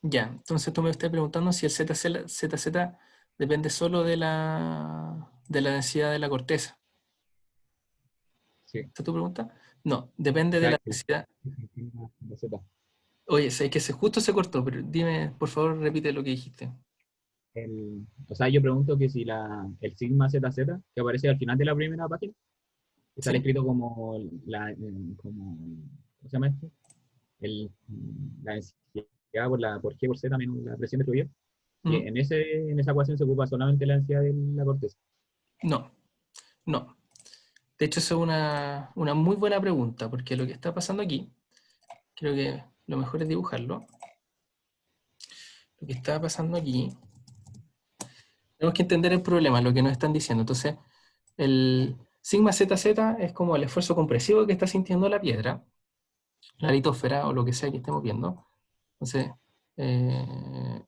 Ya, entonces tú me estás preguntando si el ZZ depende solo de la densidad de la corteza. sí. ¿Esa es tu pregunta? No, O depende de sea, la densidad. el sigma Z. Oye, sé que justo se cortó, pero dime, por favor, repite lo que dijiste. O sea, yo pregunto que si el sigma ZZ, que aparece al final de la primera página, que sale Sí. escrito como como, ¿cómo se llama esto? La densidad por G por Z menos la presión de fluido, y Mm, en esa ecuación se ocupa solamente la densidad de la corteza. No, no. De hecho, esa es una muy buena pregunta, porque lo que está pasando aquí, creo que lo mejor es dibujarlo. Lo que está pasando aquí, tenemos que entender el problema, lo que nos están diciendo. Entonces, el sigma ZZ es como el esfuerzo compresivo que está sintiendo la piedra, la litósfera o lo que sea que estemos viendo. Entonces, eh,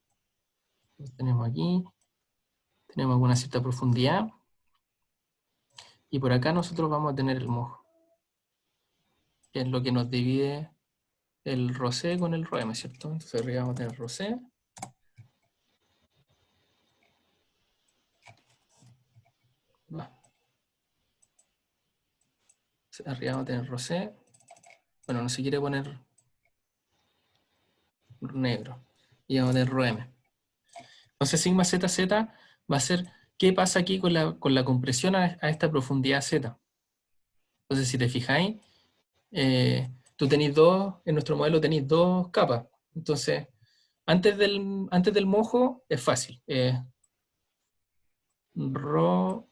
lo tenemos aquí, tenemos alguna cierta profundidad, y por acá nosotros vamos a tener el mojo, que es lo que nos divide el rosé con el roem, ¿cierto? Entonces arriba vamos a tener rosé, va. Arriba vamos a tener rosé, bueno, no se quiere poner negro, y vamos a tener roem. Entonces sigma ZZ va a ser qué pasa aquí con la compresión a esta profundidad Z. Entonces si te fijáis, tú tenéis en nuestro modelo tenéis dos capas. Entonces, antes del mojo es fácil. Rho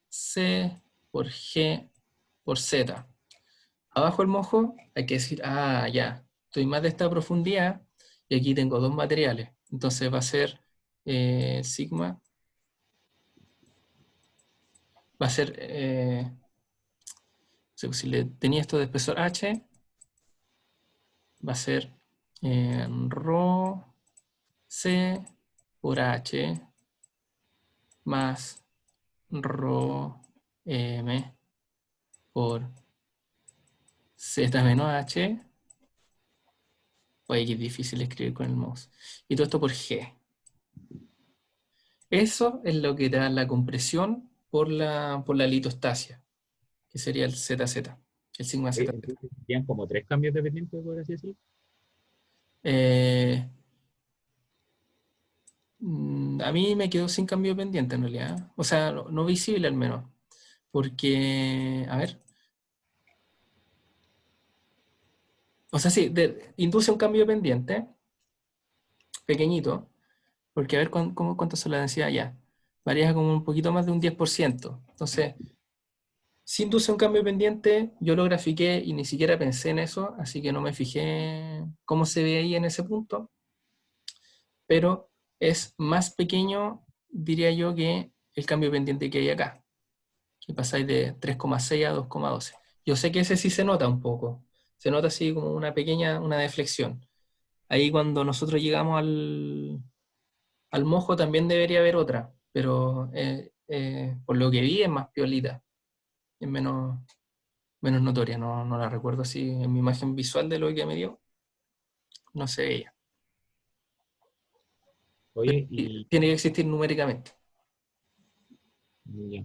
C por G por Z. Abajo el mojo hay que decir, ah, ya, estoy más de esta profundidad y aquí tengo dos materiales. Entonces va a ser sigma, va a ser, si le tenía esto de espesor H, va a ser Rho C por H más Rho M por Z menos H. Oye, que es difícil escribir con el mouse. Y todo esto por G. Eso es lo que da la compresión por la litostasia, que sería el ZZ, el sigma Oye, ZZ. entonces serían como tres cambios dependientes, por así decirlo. Eh, a mí me quedó sin cambio pendiente en realidad. O sea, no visible al menos. Porque, a ver. O sea, sí, induce un cambio pendiente, pequeñito, porque a ver cuánto es la densidad ya. Varía como un poquito más de un 10%. Entonces, si induce un cambio pendiente, yo lo grafiqué y ni siquiera pensé en eso, así que no me fijé cómo se ve ahí en ese punto, pero es más pequeño, diría yo, que el cambio pendiente que hay acá, que pasáis de 3,6 a 2,12. Yo sé que ese sí se nota un poco, se nota así como una pequeña, una deflexión. Ahí cuando nosotros llegamos al mojo también debería haber otra, pero por lo que vi es más piolita, es menos notoria, no la recuerdo así en mi imagen visual de lo que me dio, no se veía. Oye, Tiene que existir numéricamente. ya.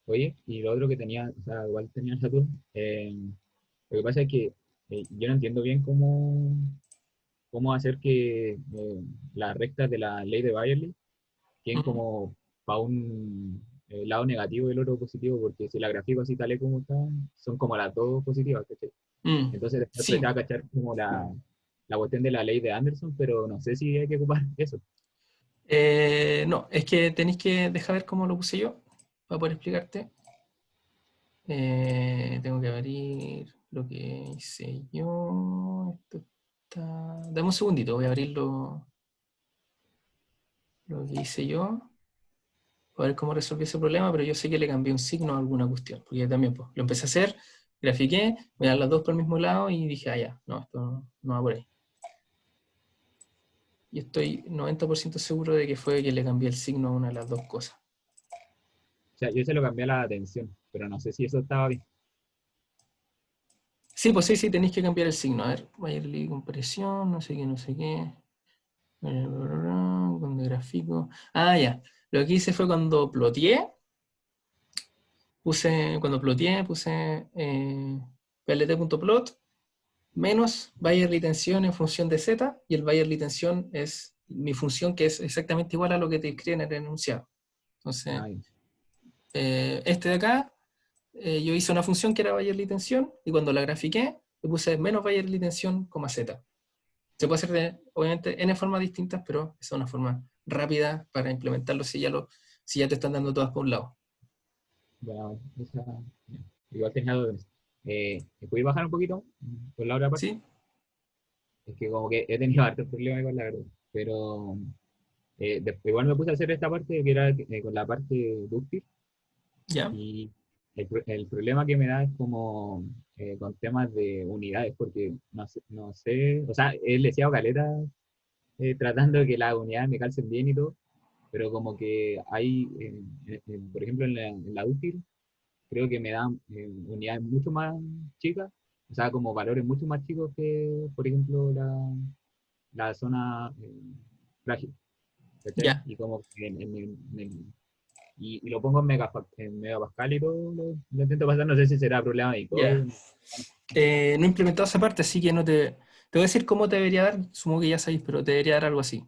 Oye, y lo otro que tenía, o sea, igual tenía esa duda. Lo que pasa es que yo no entiendo bien cómo hacer que las rectas de la ley de Bayerly queden Ujú. como para un lado negativo y el otro positivo, porque si la gráfico así tal y como está, son como las dos positivas, ¿cachai? Entonces después te Sí. va a cachar como la cuestión de la ley de Anderson, pero no sé si hay que ocupar eso. No, es que tenéis que dejar ver cómo lo puse yo para poder explicarte. Tengo que abrir lo que hice yo. Esto está... Dame un segundito, voy a abrir lo que hice yo. A ver cómo resolví ese problema, pero yo sé que le cambié un signo a alguna cuestión, porque yo también pues, lo empecé a hacer, grafiqué, me dan las dos por el mismo lado y dije, ah, ya, no, esto no va por ahí. Y estoy 90% seguro de que fue que le cambié el signo a una de las dos cosas. O sea, yo se lo cambié a la atención, pero no sé si eso estaba bien. Sí, pues sí, tenéis que cambiar el signo. A ver, Bayerly compresión, no sé qué, no sé qué. Cuando grafico. Ah, ya. Lo que hice fue cuando ploteé, puse plt.plot menos Bayer-Lee tensión en función de Z, y el Bayer-Lee tensión es mi función, que es exactamente igual a lo que te escribe en el enunciado. Entonces, Ay, este de acá, yo hice una función que era Bayer-Lee tensión, y cuando la grafiqué, le puse menos Bayer-Lee tensión, Z. Se puede hacer de, obviamente, n formas distintas, pero esa es una forma rápida para implementarlo si ya te están dando todas por un lado. bueno, igual tenía dudas. ¿Puedes bajar un poquito por la otra parte? ¿Sí? Es que como que he tenido hartos problemas con la verdad. Pero después igual me puse a hacer esta parte que era con la parte dúctil. ¿Ya? Y el problema que me da es como con temas de unidades, porque no sé, o sea, he leseado caleta tratando de que las unidades me calcen bien y todo, pero como que hay, por ejemplo, en la útil, creo que me dan unidades mucho más chicas, o sea, como valores mucho más chicos que, por ejemplo, la zona frágil, ¿cachai? Ya. Y como que y lo pongo en megapascal y todo, lo intento pasar, no sé si será problema de Ya. código. No he implementado esa parte, así que no te voy a decir cómo te debería dar, supongo que ya sabéis, pero te debería dar algo así.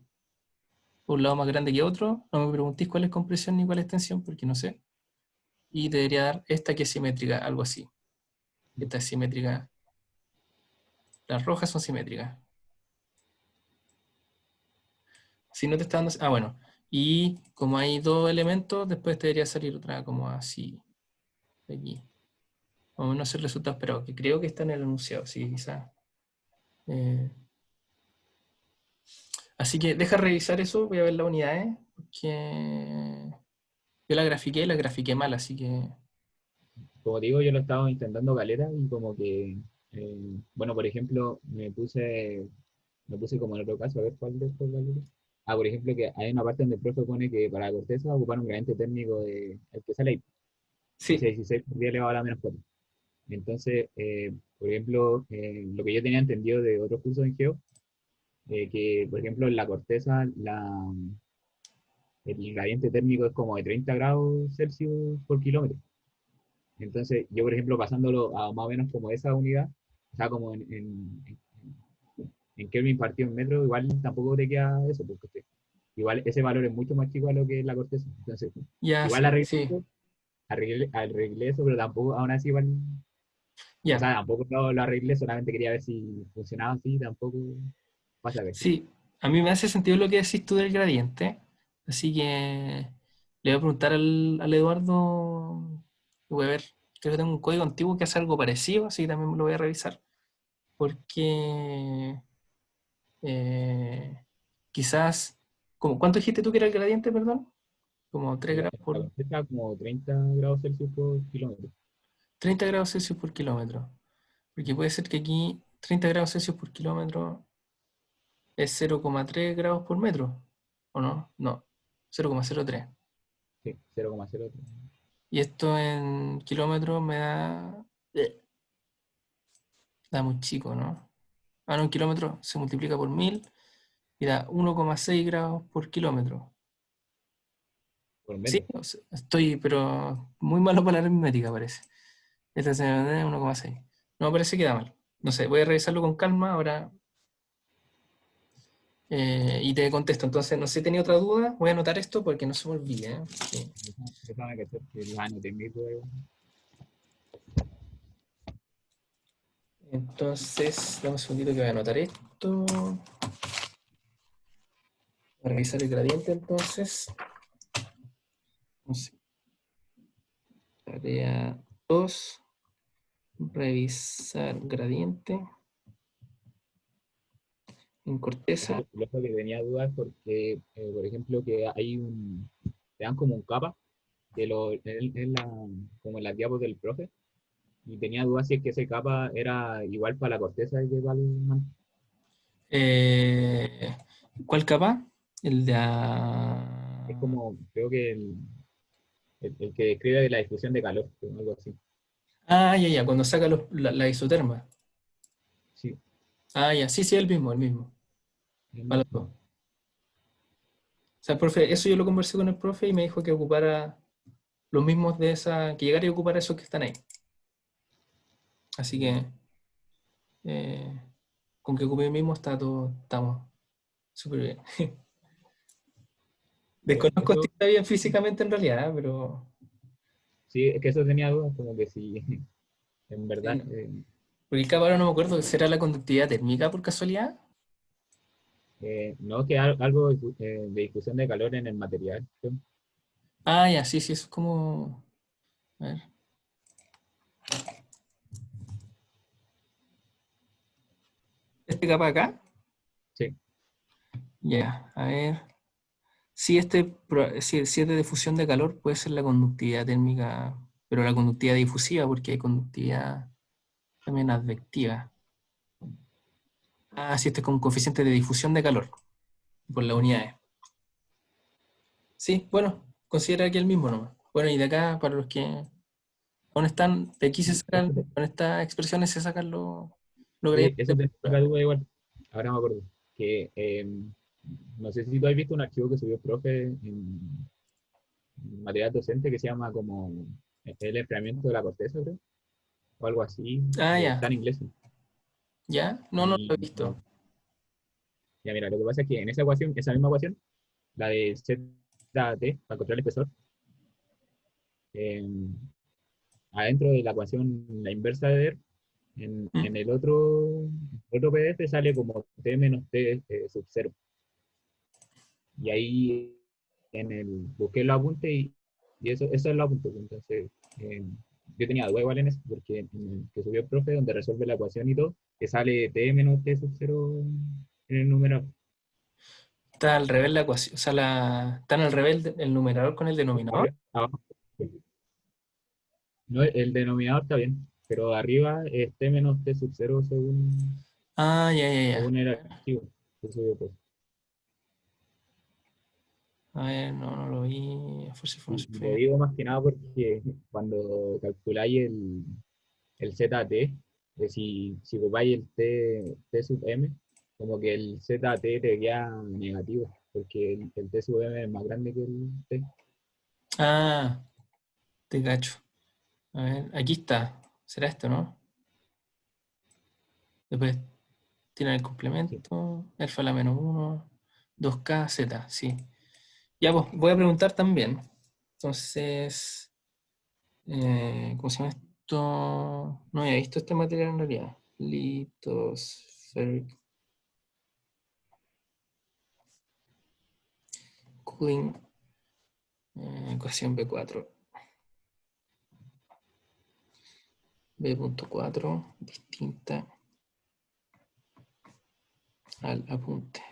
Un lado más grande que otro, no me preguntéis cuál es compresión ni cuál es tensión, porque no sé. Y te debería dar esta que es simétrica, algo así. Esta es simétrica. Las rojas son simétricas. Si no te está dando... Ah, bueno. Y como hay dos elementos, después te debería salir otra como así. De aquí. Vamos a no hacer el resultado esperado, que creo que está en el enunciado, sí, quizás. Así que deja revisar eso, voy a ver las unidades, porque yo la grafiqué mal, así que... Como digo, yo lo estaba intentando caleta y como que, bueno, por ejemplo, me puse como en otro caso, a ver cuál de estos valores. Ah, por ejemplo, que hay una parte donde el profe pone que para la corteza ocupar un gradiente térmico de, el que sale ahí, dice Sí, 16 por 10 elevado a la menos 4. Entonces, por ejemplo, lo que yo tenía entendido de otros cursos en Geo, que por ejemplo en la corteza el gradiente térmico es como de 30 grados Celsius por kilómetro. Entonces, yo por ejemplo pasándolo a más o menos como esa unidad, o sea, como en Kelvin partido en metro, igual tampoco te queda eso, porque igual ese valor es mucho más chico a lo que es la corteza. Entonces, ya, igual sí, sí, arreglé eso, pero tampoco, aún así igual, o sea, ya. tampoco lo arreglé, solamente quería ver si funcionaba así, tampoco pasa a ver. Sí, a mí me hace sentido lo que decís tú del gradiente, así que le voy a preguntar al Eduardo, voy a ver, creo que tengo un código antiguo que hace algo parecido, así que también lo voy a revisar, porque quizás, ¿cuánto dijiste tú que era el gradiente, perdón? Como 3 grados La por corteza como 30 grados Celsius por kilómetro. 30 grados Celsius por kilómetro. Porque puede ser que aquí 30 grados Celsius por kilómetro es 0,3 grados por metro. ¿O no? No, 0,03. Sí, 0,03. Y esto en kilómetros me da muy chico, ¿no? Ah, no, en kilómetros se multiplica por 1000 y da 1,6 grados por kilómetro. Por Sí, metro. o sea, estoy, pero muy malo para la aritmética, parece. Esta es 1,6. No, parece que da mal. No sé, voy a revisarlo con calma ahora y te contesto. Entonces, no sé si tenía otra duda. Voy a anotar esto porque no se me olvide. Sí. Déjame que hacer que lo anote en mi prueba. Entonces, dame un segundito que voy a anotar esto. Voy a revisar el gradiente entonces. Entonces, tarea 2. Revisar gradiente en corteza. Lo otro que tenía dudas porque, por ejemplo, que te dan como un capa que como en las diapos del profe, y tenía dudas si es que ese capa era igual para la corteza que para el manto. Eh, ¿Cuál capa? El de... Es como, creo que el que describe la difusión de calor, o algo así. Ah, ya, ya, cuando saca la isoterma. Sí, Ah, ya, sí, sí, el mismo, el mismo. el Para mismo. los dos. O sea, el profe, eso yo lo conversé con el profe y me dijo que ocupara los mismos de esa, que llegara y ocupara esos que están ahí. Así que con que ocupe el mismo estamos súper bien. Desconozco si Eso, está bien físicamente en realidad, pero sí, es que eso tenía dudas, como que si en verdad, porque el capa ahora no me acuerdo, ¿será la conductividad térmica por casualidad? no que algo de difusión de calor en el material, creo. Ah, ya, sí, sí, eso es como... A ver. ¿Este capa acá? Sí, Ya, a ver. Si es de difusión de calor, puede ser la conductividad térmica, pero la conductividad difusiva, porque hay conductividad también advectiva. Ah, sí, este es con coeficiente de difusión de calor, por las unidades. Sí, bueno, considera que el mismo nomás. Bueno, y de acá, para los que aún están, de aquí se sacan, con estas expresiones se sacan los oye, gradientes eso de te temperatura. saca duda igual. Ahora me acuerdo que no sé si tú has visto un archivo que subió el profe en material docente que se llama como el enfriamiento de la corteza, creo, o algo así, Ah, está ya, en inglés. ya, no, no lo he Y visto. ya mira, lo que pasa es que en esa ecuación, esa misma ecuación, la de ZT, para encontrar el espesor, eh, adentro de la ecuación, la inversa de DER, en Mm. el otro PDF sale como T menos T sub 0. Y ahí busqué los apuntes y eso es lo apunte. Entonces, yo tenía duda igual en eso, porque en el que subió el profe, donde resuelve la ecuación y todo, que sale T menos T sub 0 en el numerador. Está al revés la ecuación, o sea, están al revés el numerador con el denominador. Abajo. No, el denominador está bien, pero arriba es T menos T sub 0 Ah, ya, ya, ya. según el archivo que subió el profe. A ver, no, no lo vi. Fuerza Y información lo fue. digo más que nada porque cuando calculáis el ZT, si ocupáis el T sub M, como que el ZT te queda negativo, porque el T sub M es más grande que el T. Ah, te cacho. A ver, aquí está. ¿Será esto, no? Después tiene el Sí. complemento. Alfa a la menos 1. 2K, Z, sí. Ya, pues, voy a preguntar también. Entonces, ¿cómo se llama esto? No había visto este material en realidad. Lithospheric cooling, ecuación B4. B.4, distinta al apunte.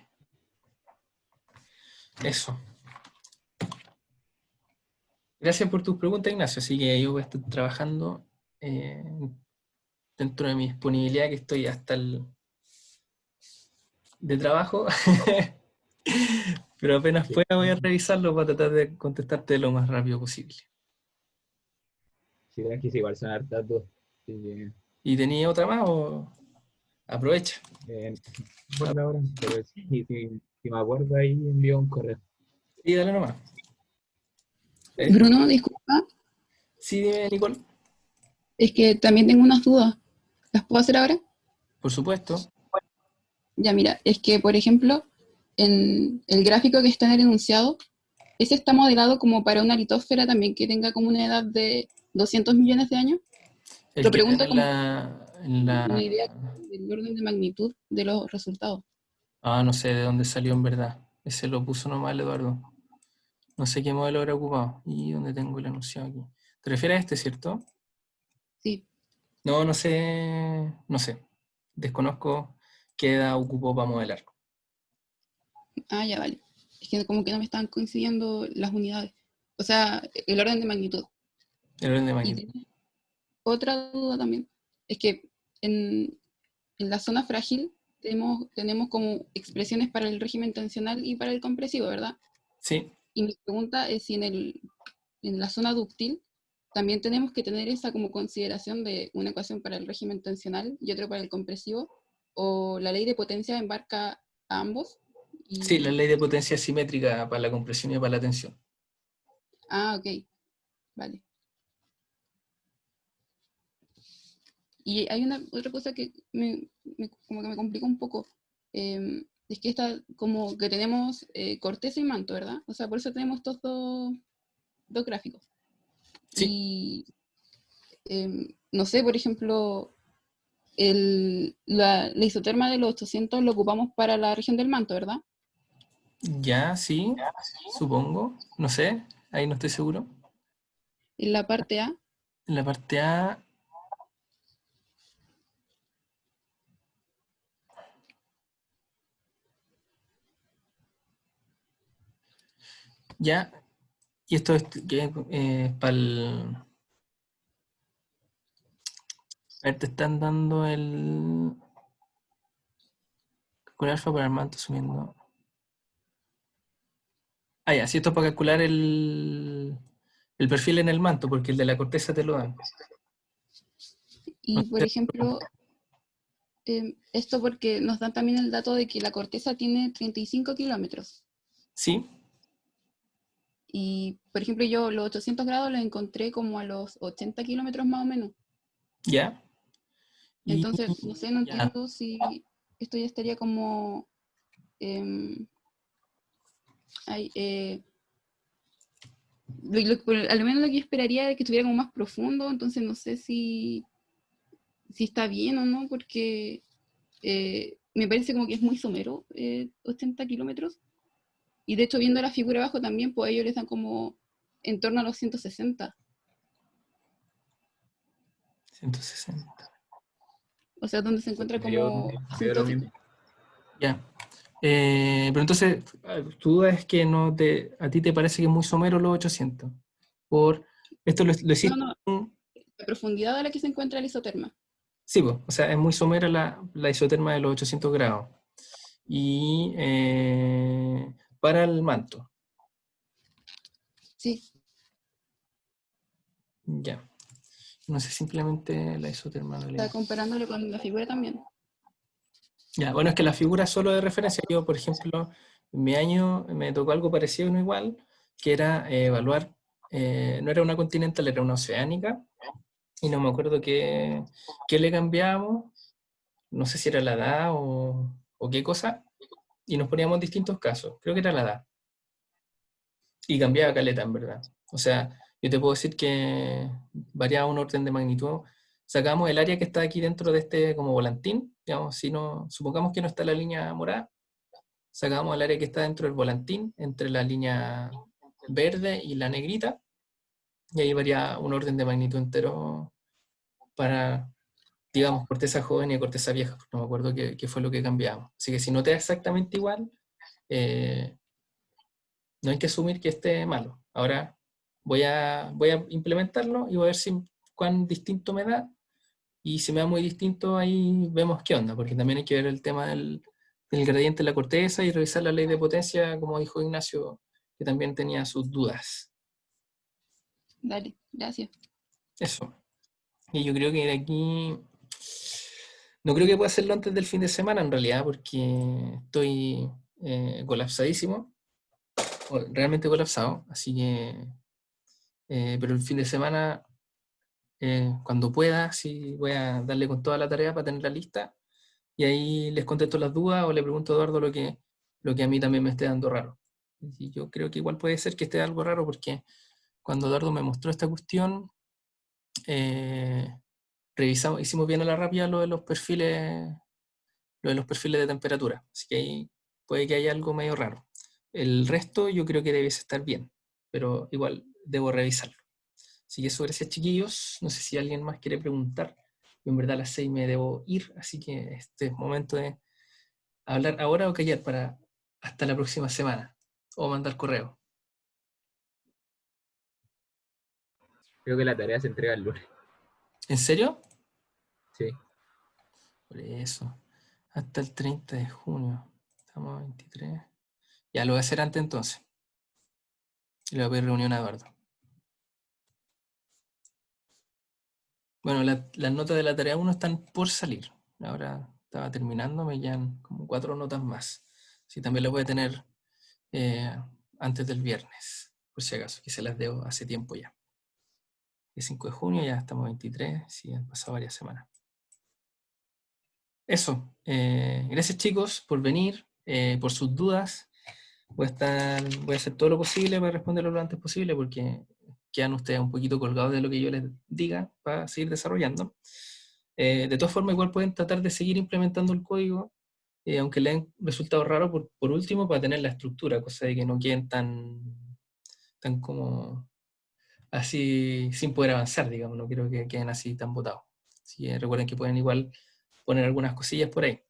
Eso. Gracias por tus preguntas, Ignacio. Así que yo voy a estar trabajando eh, dentro de mi disponibilidad, que estoy hasta el de trabajo. Pero apenas Sí, pueda voy a revisarlo para tratar de contestarte lo más rápido posible. sí, tranqui, sí, igual son hartas dos. Así que, ¿Y tenía otra más o aprovecha? no me acuerdo ahora, pero si me acuerdo ahí envío un correo. Sí, dale nomás. Eh, Bruno, disculpa, sí, dime, Nicole. es que también tengo unas dudas. ¿Las puedo hacer ahora? Por supuesto. Ya, mira, es que, por ejemplo, en el gráfico que está en el enunciado, ese está modelado como para una litósfera también que tenga como una edad de 200 millones de años. El Lo que ven pregunto en como la... una idea del orden de magnitud de los resultados. Ah, no sé de dónde salió en verdad. Ese lo puso nomás el Eduardo. No sé qué modelo habrá ocupado. ¿Y dónde tengo el enunciado aquí? ¿Te refieres a este, cierto? Sí. No, no sé. No sé. Desconozco qué edad ocupó para modelar. Ah, ya, vale. Es que como que no me están coincidiendo las unidades. O sea, el orden de magnitud. El orden de Y magnitud. tenía otra duda también. Es que en la zona frágil tenemos como expresiones para el régimen tensional y para el compresivo, ¿verdad? Sí. Y mi pregunta es si en la zona dúctil también tenemos que tener esa como consideración de una ecuación para el régimen tensional y otra para el compresivo, o la ley de potencia embarca a ambos. Sí, la Y, ley de potencia simétrica para la compresión y para la tensión. ah, ok, vale. Y hay una otra cosa que como que me complica un poco. Es que está como que tenemos corteza y manto, ¿verdad? O sea, por eso tenemos estos dos gráficos. Sí. Y no sé, por ejemplo, la isoterma de los 800 lo ocupamos para la región del manto, ¿verdad? Ya, sí, supongo. No sé, ahí no estoy seguro. En la parte A. En la parte A, ya. Y esto es para el... A ver, te están dando el... Calcular alfa para el manto subiendo. Ah, ya, sí, esto es para calcular el perfil en el manto, porque el de la corteza te lo dan. Y, por ejemplo, esto porque nos dan también el dato de que la corteza tiene 35 kilómetros. Sí, Y, por ejemplo, yo los 800 grados los encontré como a los 80 kilómetros más o menos. ya. Y Entonces, no sé, no ya. entiendo si esto ya estaría como... ay, al menos lo que yo esperaría es que estuviera como más profundo, entonces no sé si está bien o no, porque me parece como que es muy somero, 80 kilómetros. Y de hecho, viendo la figura abajo también, pues ellos les dan como en torno a los 160. 160. O sea, donde se encuentra como Veo lo mismo. Ya. Pero entonces, tu duda es que a ti te parece que es muy somero los 800. Esto lo No, hiciste. no, la profundidad a la que se encuentra el isoterma. Sí, pues, o sea, es muy somera la isoterma de los 800 grados. Y para el manto, Sí, ya. No sé, simplemente la isoterma no está le... comparándolo con la figura también. Ya, bueno, es que la figura es solo de referencia. Yo, por ejemplo, en mi año me tocó algo parecido, no igual, que era evaluar, no era una continental, era una oceánica, y no me acuerdo qué le cambiábamos, no sé si era la edad o qué cosa, y nos poníamos distintos casos, creo que era la edad, y cambiaba caleta, en verdad. O sea, yo te puedo decir que variaba un orden de magnitud. Sacamos el área que está aquí dentro de este como volantín, digamos, si no, supongamos que no está la línea morada, sacamos el área que está dentro del volantín, entre la línea verde y la negrita, y ahí varía un orden de magnitud entero para, digamos, corteza joven y corteza vieja, no me acuerdo qué fue lo que cambiamos. Así que si no te da exactamente igual, eh, no hay que asumir que esté malo. Ahora voy a implementarlo y voy a ver cuán distinto me da, y si me da muy distinto, ahí vemos qué onda, porque también hay que ver el tema del gradiente de la corteza y revisar la ley de potencia, como dijo Ignacio, que también tenía sus dudas. Dale, gracias. Eso. Y yo creo que de aquí, no creo que pueda hacerlo antes del fin de semana en realidad, porque estoy colapsadísimo, o realmente colapsado, así que, pero el fin de semana, cuando pueda, sí voy a darle con toda la tarea para tener la lista, y ahí les contesto las dudas o le pregunto a Eduardo lo que a mí también me esté dando raro. Y yo creo que igual puede ser que esté algo raro, porque cuando Eduardo me mostró esta cuestión, eh, hicimos bien a la rápida lo de los perfiles de temperatura. Así que ahí puede que haya algo medio raro. El resto yo creo que debe estar bien, pero igual debo revisarlo. Así que eso, gracias chiquillos. No sé si alguien más quiere preguntar. Yo en verdad a las 6 me debo ir, así que este es momento de hablar ahora o callar para hasta la próxima semana. O mandar correo. Creo que la tarea se entrega el lunes. ¿En serio? Sí. Por eso. Hasta el 30 de junio. Estamos a 23. Ya lo voy a hacer antes entonces. Y le voy a pedir reunión a Eduardo. Bueno, las notas de la tarea 1 están por salir. Ahora estaba terminando, me quedan como 4 notas más. Sí, también las voy a tener eh, antes del viernes, por si acaso, que se las debo hace tiempo ya. El 5 de junio, ya estamos 23, sí, han pasado varias semanas. Eso. Gracias chicos por venir, por sus dudas. Voy a hacer todo lo posible para responderlo lo antes posible porque quedan ustedes un poquito colgados de lo que yo les diga para seguir desarrollando. De todas formas, igual pueden tratar de seguir implementando el código, aunque le den resultados raros, por último, para tener la estructura, cosa de que no queden tan como así sin poder avanzar, digamos. No quiero que queden así tan botados. Así que recuerden que pueden igual poner algunas cosillas por ahí.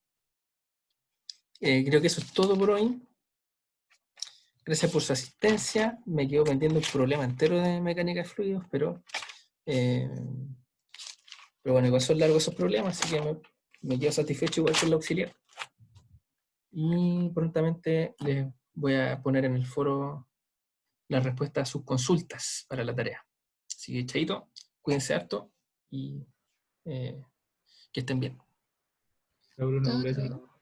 Creo que eso es todo por hoy. Gracias por su asistencia. Me quedo pendiente un problema entero de mecánica de fluidos, pero bueno, igual son largos esos problemas, así que me quedo satisfecho igual con la auxiliar. Y prontamente les voy a poner en el foro la respuesta a sus consultas para la tarea. Así que, chaito, cuídense harto y que estén bien. Chao, Bruno, Chao, gracias. chao.